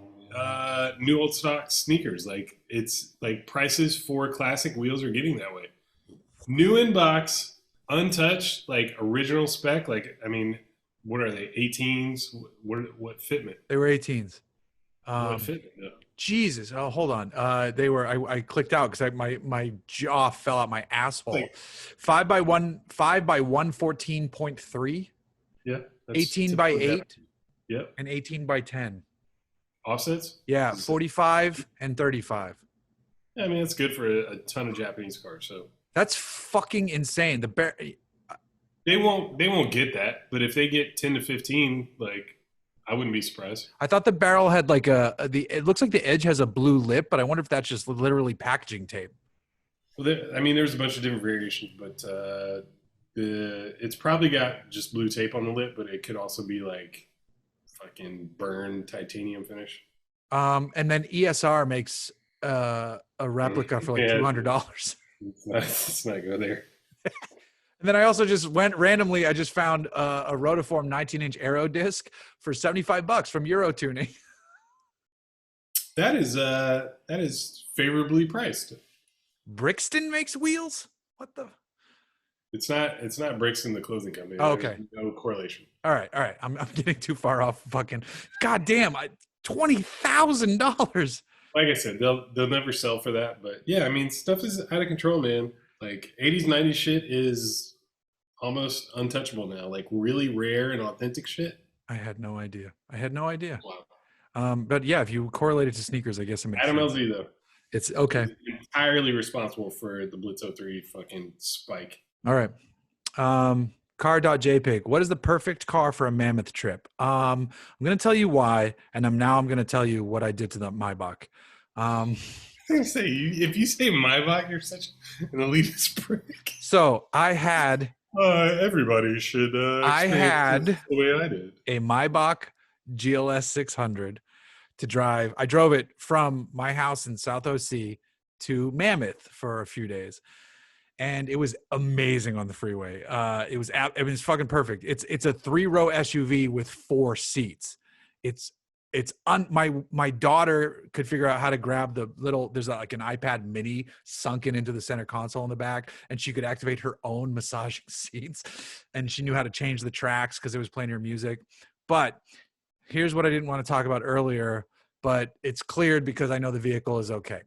new old stock sneakers. Like, it's like prices for classic wheels are getting that way. New in box, untouched, like original spec. Like, I mean, what are they? 18s? What fitment? They were 18s. What fitment? No. Jesus. Oh, hold on. They were. I clicked out because my jaw fell out my asshole. Like, 5x1, 114.3. Yeah. 18 by 8. Yep. And 18 by 10. Offsets. Yeah, 45 and 35. Yeah, I mean, it's good for a ton of Japanese cars. So. That's fucking insane. They won't get that, but if they get 10 to 15, like, I wouldn't be surprised. I thought the barrel had like it looks like the edge has a blue lip, but I wonder if that's just literally packaging tape. Well, there's a bunch of different variations, but it's probably got just blue tape on the lip, but it could also be like fucking burned titanium finish. And then ESR makes a replica for like Yeah, $200. let's not go there. And then I also just went randomly. I just found a Rotiform 19-inch Aero disc for $75 from Euro Tuning. That is favorably priced. Brixton makes wheels? What the? It's not Brixton, the clothing company. Oh, okay. There's no correlation. All right. I'm getting too far off. Fucking goddamn! $20,000. Like I said, they'll never sell for that. But yeah, I mean, stuff is out of control, man. Like 80s, 90s shit is almost untouchable now. Like really rare and authentic shit. I had no idea. Wow. But yeah, if you correlate it to sneakers, I guess it makes Adam sense. LZ though. It's okay. He's entirely responsible for the Blitz 03 fucking spike. All right. Car.jpg. What is the perfect car for a mammoth trip? I'm going to tell you why, and I'm going to tell you what I did to the Maybach. If you say Maybach, you're such an elitist prick. So I had. Everybody should. I had the way I did a Maybach GLS 600 to drive. I drove it from my house in South OC to Mammoth for a few days. And it was amazing on the freeway. It was fucking perfect. It's a 3-row SUV with 4 seats. My daughter could figure out how to grab there's like an iPad mini sunken into the center console in the back, and she could activate her own massaging seats, and she knew how to change the tracks because it was playing her music. But here's what I didn't want to talk about earlier, but it's cleared because I know the vehicle is okay.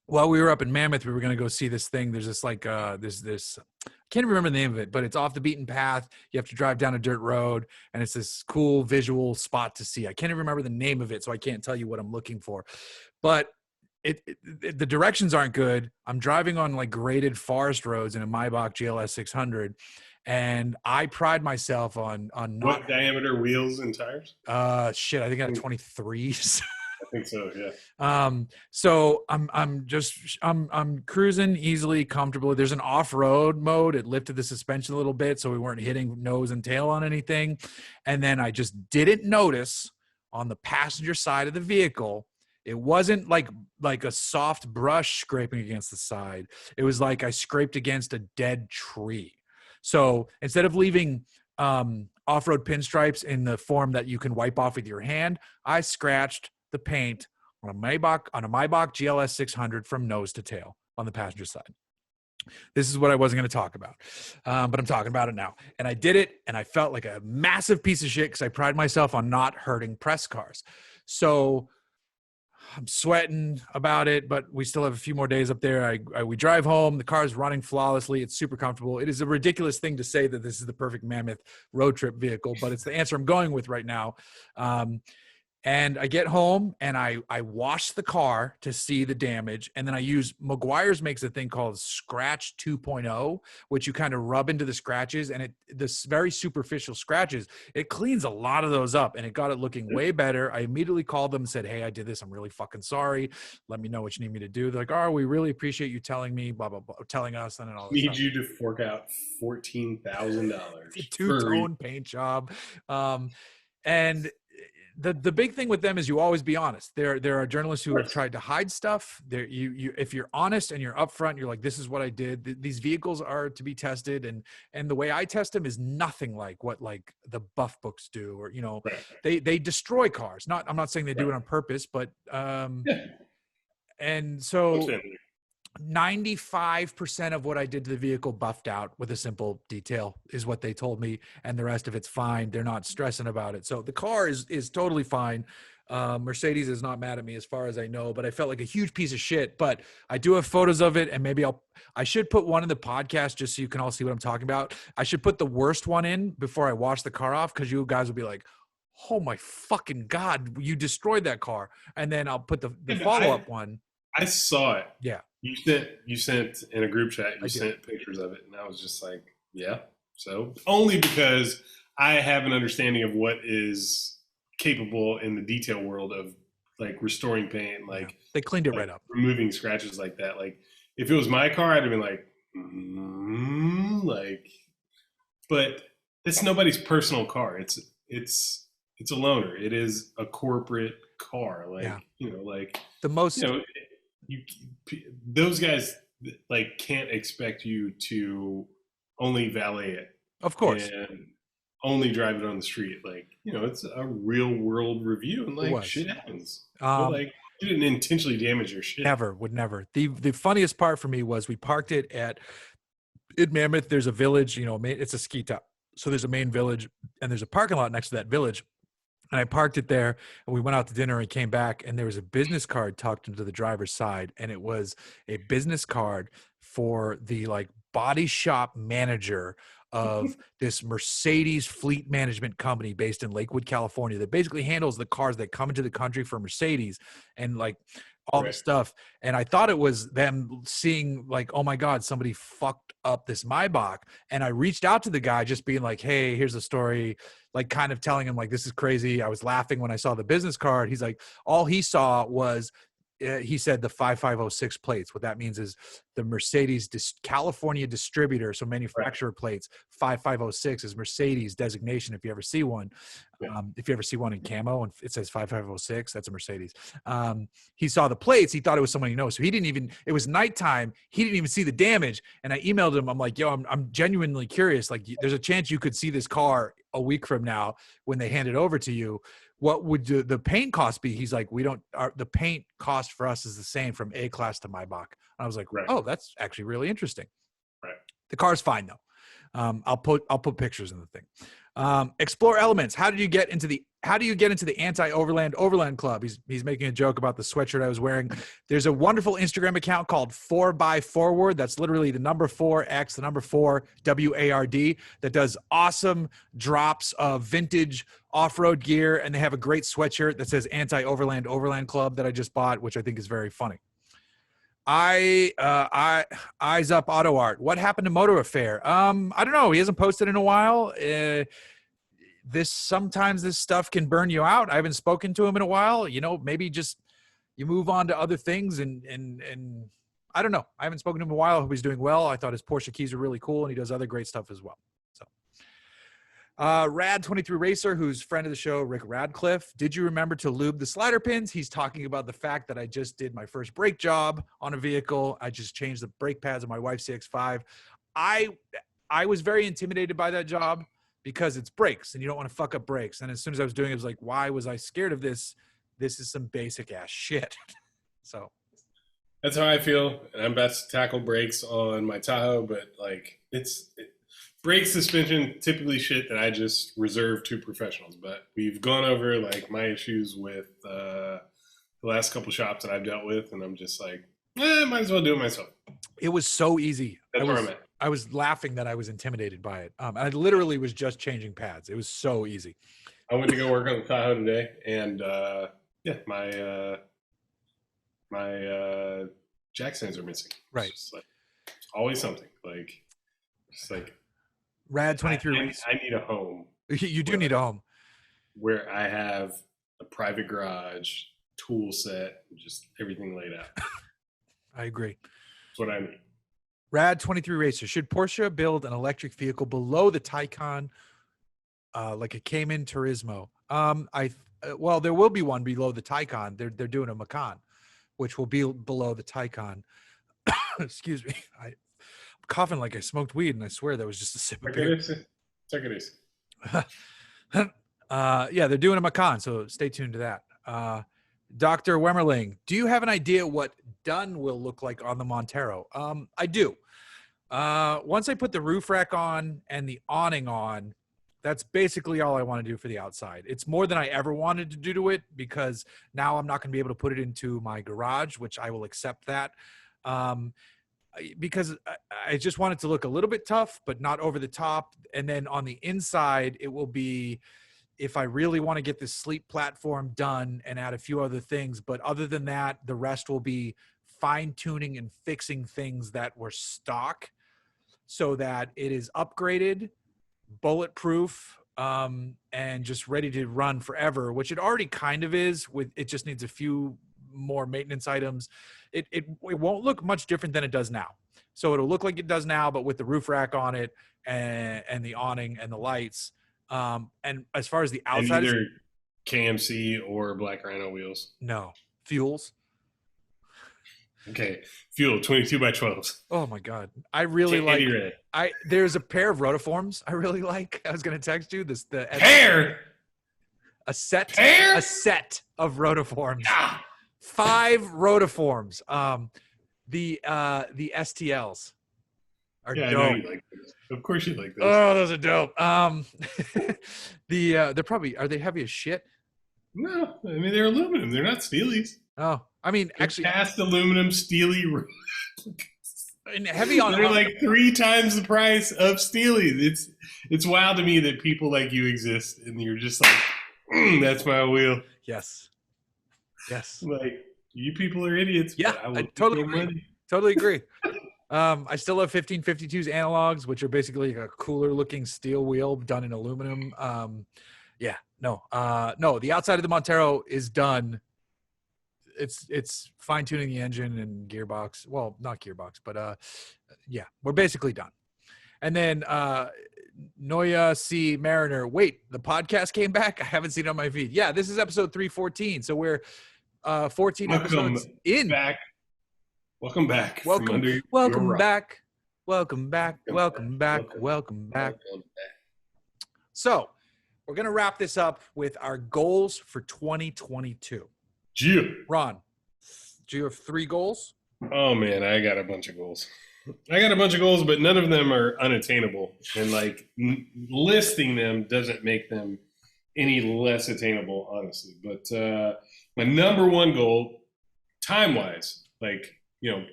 While we were up in Mammoth, we were going to go see this thing. There's this I can't remember the name of it, but it's off the beaten path. You have to drive down a dirt road, and it's this cool visual spot to see. I can't even remember the name of it, so I can't tell you what I'm looking for. But the directions aren't good. I'm driving on like graded forest roads in a Maybach GLS 600, and I pride myself on not. What diameter wheels and tires? Shit, I think I got 23s. I think so, yeah. So I'm cruising easily, comfortably. There's an off-road mode. It lifted the suspension a little bit, so we weren't hitting nose and tail on anything. And then I just didn't notice on the passenger side of the vehicle, it wasn't like a soft brush scraping against the side. It was like I scraped against a dead tree. So instead of leaving off-road pinstripes in the form that you can wipe off with your hand, I scratched the paint on a Maybach GLS 600 from nose to tail on the passenger side. This is what I wasn't going to talk about, but I'm talking about it now. And I did it, and I felt like a massive piece of shit because I pride myself on not hurting press cars. So I'm sweating about it, but we still have a few more days up there. We drive home. The car is running flawlessly. It's super comfortable. It is a ridiculous thing to say that this is the perfect Mammoth road trip vehicle, but it's the answer I'm going with right now. And I get home and I wash the car to see the damage. And then I use Meguiar's makes a thing called Scratch 2.0, which you kind of rub into the scratches, and this very superficial scratches, it cleans a lot of those up, and it got it looking way better. I immediately called them and said, hey, I did this. I'm really fucking sorry. Let me know what you need me to do. They're like, oh, we really appreciate you telling me, blah, blah, blah, telling us. And all Need you to fork out $14,000. Two-tone paint job. And the big thing with them is you always be honest. There are journalists who have tried to hide stuff. If you're honest and you're upfront, you're like, this is what I did. These vehicles are to be tested, and the way I test them is nothing like what like the buff books do, or they destroy cars. I'm not saying they do it on purpose, but and so 95% of what I did to the vehicle buffed out with a simple detail is what they told me, and the rest of it's fine. They're not stressing about it. So the car is totally fine. Mercedes is not mad at me as far as I know, but I felt like a huge piece of shit. But I do have photos of it, and maybe I should put one in the podcast just so you can all see what I'm talking about. I should put the worst one in before I wash the car off, because you guys will be like, oh my fucking God, you destroyed that car. And then I'll put the follow-up one. I saw it. Yeah. You sent in a group chat, you sent pictures of it, and I was just like, yeah. So only because I have an understanding of what is capable in the detail world of like restoring paint, like they cleaned it right up, removing scratches like that. Like if it was my car, I'd have been like, like, but it's nobody's personal car. It's a loaner. It is a corporate car. Yeah. Like, like, The you most, know, you those guys like can't expect you to only valet it of course, and only drive it on the street. Like, it's a real world review, and it like was. shit happens. But Um, like, you didn't intentionally damage your shit. Never, would never. The funniest part for me was we parked it in Mammoth. There's a village, it's a ski top. So there's a main village and there's a parking lot next to that village. And I parked it there and we went out to dinner and came back and there was a business card tucked into the driver's side. And it was a business card for the like body shop manager of this Mercedes fleet management company based in Lakewood, California, that basically handles the cars that come into the country for Mercedes and like all this Right. stuff. And I thought it was them seeing like, oh my God, somebody fucked up this Maybach. And I reached out to the guy just being like, hey, here's the story, like kind of telling him like, this is crazy. I was laughing when I saw the business card. He's like, all he saw was, he said the 5506 plates. What that means is the Mercedes California distributor, so manufacturer plates, 5506 is Mercedes designation if you ever see one. Yeah. If you ever see one in camo and it says 5506, that's a Mercedes. He saw the plates. He thought it was someone he knows. So he didn't even, it was nighttime. He didn't even see the damage. And I emailed him. I'm like, yo, I'm genuinely curious. Like there's a chance you could see this car a week from now when they hand it over to you. What would the paint cost be? He's like, the paint cost for us is the same from A class to Maybach. And I was like, Right. oh, that's actually really interesting. Right. The car's fine though. I'll put pictures in the thing. Explore elements. How do you get into the anti-overland club? He's making a joke about the sweatshirt I was wearing. There's a wonderful Instagram account called 4x4ward. That's literally the number 4x, the number 4 WARD, that does awesome drops of vintage off-road gear. And they have a great sweatshirt that says Overland Club that I just bought, which I think is very funny. Eyes up auto art. What happened to Motor Affair? I don't know. He hasn't posted in a while. Sometimes this stuff can burn you out. I haven't spoken to him in a while. Maybe just you move on to other things and I don't know. I haven't spoken to him in a while. I hope he's doing well. I thought his Porsche keys are really cool and he does other great stuff as well. So Rad23 Racer, who's friend of the show, Rick Radcliffe. Did you remember to lube the slider pins? He's talking about the fact that I just did my first brake job on a vehicle. I just changed the brake pads of my wife's CX-5. I was very intimidated by that job because it's brakes and you don't want to fuck up brakes. And as soon as I was doing it, I was like, why was I scared of this? This is some basic ass shit. So That's how I feel. And I'm about to tackle brakes on my Tahoe, but like brake suspension, typically shit that I just reserve to professionals. But we've gone over like my issues with the last couple shops that I've dealt with, and I'm just like, might as well do it myself. It was so easy. That's where I'm at. I was laughing that I was intimidated by it. I literally was just changing pads. It was so easy. I went to go work on the Tahoe today, and my jack stands are missing. Right. It's like always something. Like just like Rad23. I need a home. You do need a home where I have a private garage, tool set, just everything laid out. I agree. That's what I need. Rad23 Racer. Should Porsche build an electric vehicle below the Taycan, like a Cayman Turismo? Well, there will be one below the Taycan. They're doing a Macan, which will be below the Taycan. Excuse me. I'm coughing like I smoked weed, and I swear that was just a sip of beer. Take it easy. Yeah, they're doing a Macan, so stay tuned to that. Dr. Wemmerling, do you have an idea what done will look like on the Montero? I do. Once I put the roof rack on and the awning on, that's basically all I want to do for the outside. It's more than I ever wanted to do to it because now I'm not going to be able to put it into my garage, which I will accept that. Because I just want it to look a little bit tough, but not over the top. And then on the inside, it will be, if I really want to get this sleep platform done and add a few other things. But other than that, the rest will be fine tuning and fixing things that were stock so that it is upgraded, bulletproof, and just ready to run forever, which it already kind of is. It just needs a few more maintenance items. It won't look much different than it does now. So it'll look like it does now, but with the roof rack on it and the awning and the lights. And as far as the And outside, either KMC or Black Rhino wheels. no fuels. Okay, fuel 22 by 12s. Oh my God. I really like, there's a pair of rotiforms I really like. I was going to text you this, Pair? a set Pair? a set of rotiforms. Ah. 5 rotiforms. The STLs are Yeah, dope. I know you like those. Of course you like those. Oh, those are dope. They're probably, are they heavy as shit? No, I mean they're aluminum. They're not Steelies. Oh, I mean, They're actually, cast aluminum Steely. and heavy on. They're like 3 times the price of Steelies. It's wild to me that people like you exist, and you're just like, that's my wheel. Yes. Like, you people are idiots. Yeah, but I totally agree. Totally agree. I still have 1552's analogs, which are basically a cooler looking steel wheel done in aluminum. No, the outside of the Montero is done. It's fine tuning the engine and gearbox. Well, not gearbox, but yeah, we're basically done. And then Noya C Mariner. Wait, the podcast came back? I haven't seen it on my feed. Yeah, this is episode 314. So we're 14 episodes in. Welcome back. Welcome back. So we're going to wrap this up with our goals for 2022. Yeah. Ron, do you have 3 goals? Oh, man, I got a bunch of goals. But none of them are unattainable. And, like, listing them doesn't make them any less attainable, honestly. But my number one goal, time-wise, like,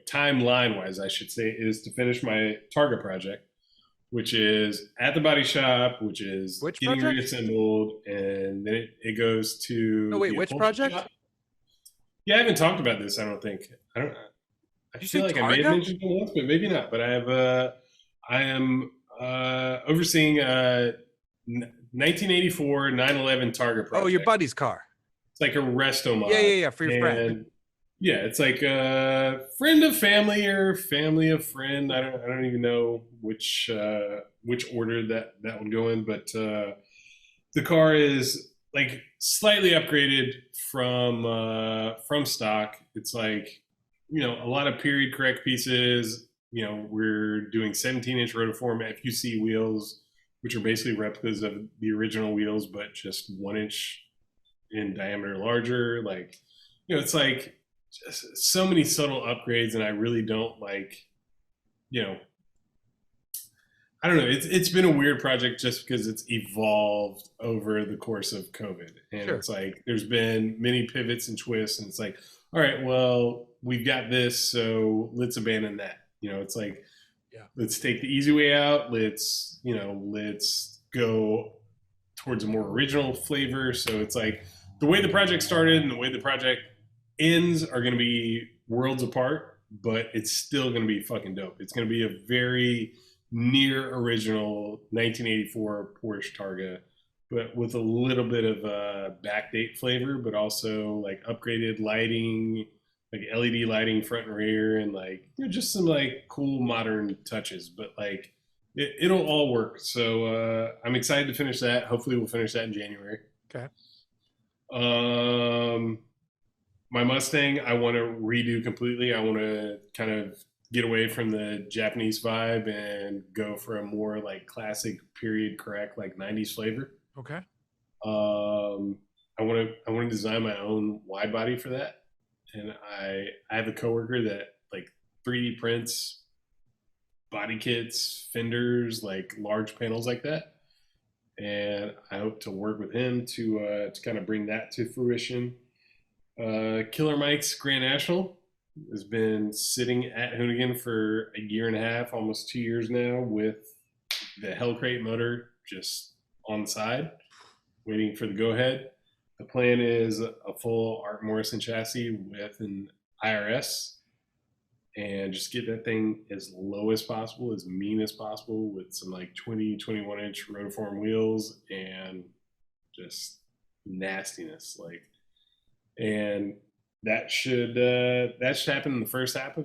timeline-wise, I should say, is to finish my Targa project, which is at the body shop, which is getting reassembled, and then it goes to. No, wait, which project? Shop. Yeah, I haven't talked about this. I don't think. I feel like I may have mentioned it once, but maybe not. But I am overseeing 1984 911 Targa project. Oh, your buddy's car. It's like a resto mod. Yeah, for your friend. Yeah, it's like a friend of family or family of friend. I don't even know which order that would go in, but the car is like slightly upgraded from stock. It's like, a lot of period correct pieces. We're doing 17-inch rotiform FUC wheels, which are basically replicas of the original wheels, but just 1 inch in diameter larger. Like, it's like just so many subtle upgrades, and I really don't like, I don't know. It's been a weird project just because it's evolved over the course of COVID. And Sure. It's like there's been many pivots and twists, and it's like, all right, well, we've got this, so let's abandon that. It's like, let's take the easy way out. Let's go towards a more original flavor. So it's like the way the project started and the way the project ends are going to be worlds apart, but it's still going to be fucking dope. It's going to be a very near original 1984 Porsche Targa, but with a little bit of a backdate flavor, but also like upgraded lighting, like LED lighting front and rear, and like just some like cool modern touches. But like it'll all work. So I'm excited to finish that. Hopefully we'll finish that in January. Okay. My Mustang, I want to redo completely. I want to kind of get away from the Japanese vibe and go for a more like classic period correct, like 90s flavor. Okay. I want to design my own wide body for that. And I have a coworker that like 3D prints body kits, fenders, like large panels like that. And I hope to work with him to kind of bring that to fruition. Killer Mike's Grand National has been sitting at Hoonigan for a year and a half, almost 2 years now, with the Hellcrate motor just on the side, waiting for the go-ahead. The plan is a full Art Morrison chassis with an IRS, and just get that thing as low as possible, as mean as possible, with some like 21-inch rotiform wheels and just nastiness. And that should happen in the first half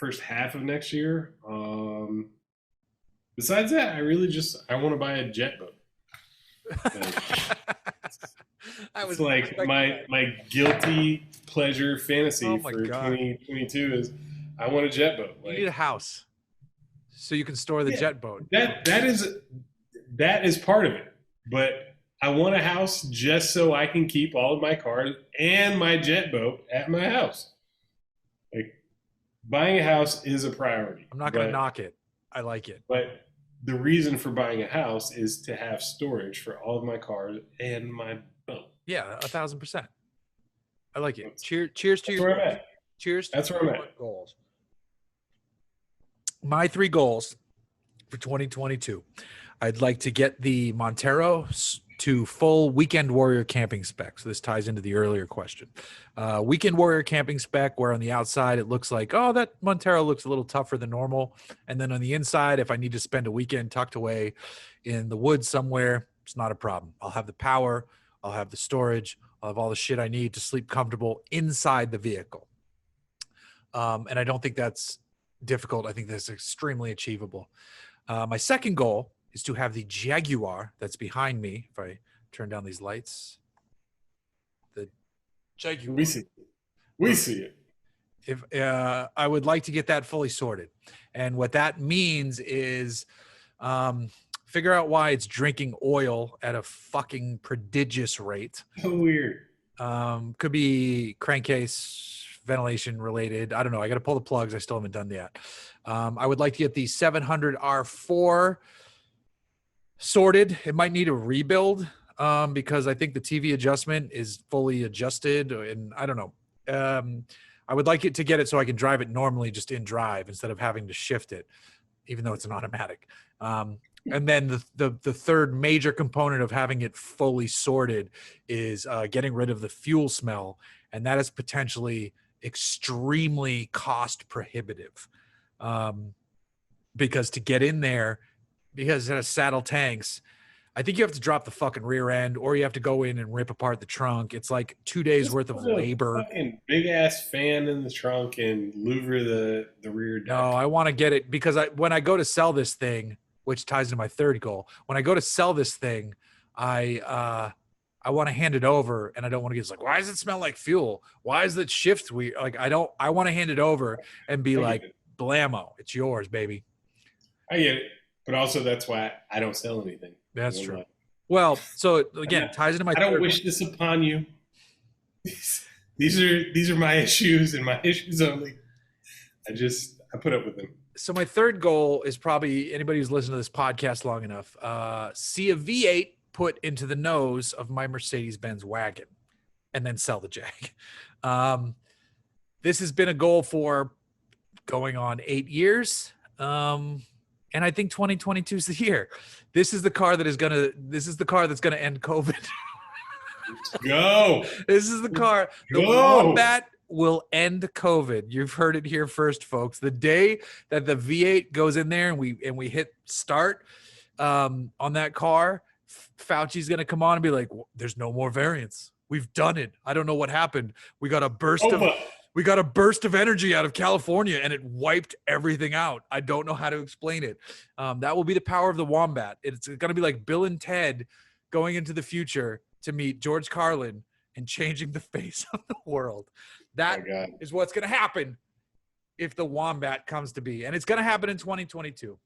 first half of next year. Besides that, I want to buy a jet boat. It's like my guilty pleasure fantasy for 2022 is I want a jet boat. You need a house so you can store the jet boat. That is part of it. But I want a house just so I can keep all of my cars and my jet boat at my house. Like, buying a house is a priority. I'm not going to knock it. I like it. But the reason for buying a house is to have storage for all of my cars and my boat. Yeah, 1,000%. I like it. Cheers to your goals. Cheers to That's where I'm at. Goals. My 3 goals for 2022. I'd like to get the Montero to full Weekend Warrior camping spec. So this ties into the earlier question. Weekend Warrior camping spec, where on the outside it looks like, oh, that Montero looks a little tougher than normal. And then on the inside, if I need to spend a weekend tucked away in the woods somewhere, it's not a problem. I'll have the power. I'll have the storage. I'll have all the shit I need to sleep comfortable inside the vehicle. And I don't think that's difficult. I think that's extremely achievable. My second goal is to have the Jaguar that's behind me. If I turn down these lights, the Jaguar. We see it. If I would like to get that fully sorted, and what that means is figure out why it's drinking oil at a fucking prodigious rate. So weird. Could be crankcase, ventilation related. I don't know. I got to pull the plugs. I still haven't done that. I would like to get the 700R4 sorted. It might need a rebuild because I think the TV adjustment is fully adjusted, and I don't know. I would like it to get it so I can drive it normally just in drive instead of having to shift it, even though it's an automatic. And then the third major component of having it fully sorted is getting rid of the fuel smell, and that is potentially extremely cost prohibitive because to get in there, because it has saddle tanks, I think you have to drop the fucking rear end, or you have to go in and rip apart the trunk. It's like 2 days worth of labor. Fucking big ass fan in the trunk and louver the rear deck. No, I want to get it because when I go to sell this thing, which ties into my third goal, when I go to sell this thing, I want to hand it over, and I don't want to get like, why does it smell like fuel? Why is it shift weird? Like I want to hand it over and be like, blammo, it's yours, baby. I get it. But also, that's why I don't sell anything. That's true. Well, so again, it ties into my. I don't wish this upon you. These are my issues and my issues only. I put up with them. So my third goal is probably anybody who's listened to this podcast long enough. See a V8 put into the nose of my Mercedes-Benz wagon, and then sell the Jag. This has been a goal for going on 8 years. And I think 2022 is the year. This is the car that's going to end COVID. Go. This is the car. The Wombat will end COVID. You've heard it here first, folks. The day that the V8 goes in there and we hit start on that car, Fauci's going to come on and be like, there's no more variants. We've done it. I don't know what happened. We got a burst of energy out of California, and it wiped everything out. I don't know how to explain it. That will be the power of the Wombat. It's going to be like Bill and Ted going into the future to meet George Carlin and changing the face of the world. That is what's going to happen if the Wombat comes to be. And it's going to happen in 2022.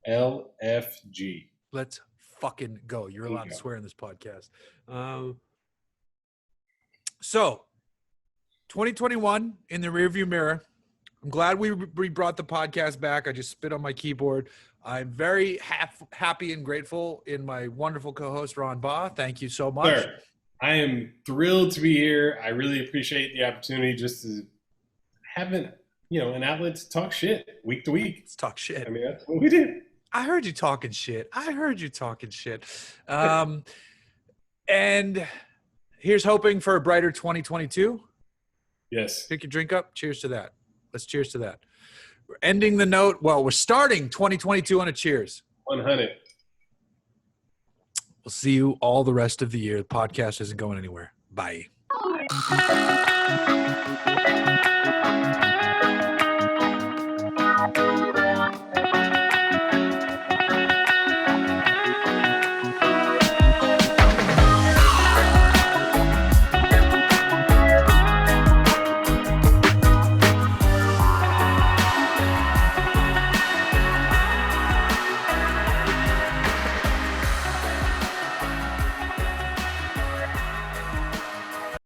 LFG. Let's fucking go. You're allowed to swear in this podcast. So 2021 in the rearview mirror. I'm glad we brought the podcast back. I just spit on my keyboard. I'm very happy and grateful in my wonderful co-host, Ron Baugh. Thank you so much. Sir, I am thrilled to be here. I really appreciate the opportunity just to have an outlet to talk shit week to week. Let's talk shit. I mean, that's what we did. I heard you talking shit. And here's hoping for a brighter 2022. Yes. Pick your drink up. Cheers to that. Let's cheers to that. We're ending the note. Well, we're starting 2022 on a cheers. 100. We'll see you all the rest of the year. The podcast isn't going anywhere. Bye.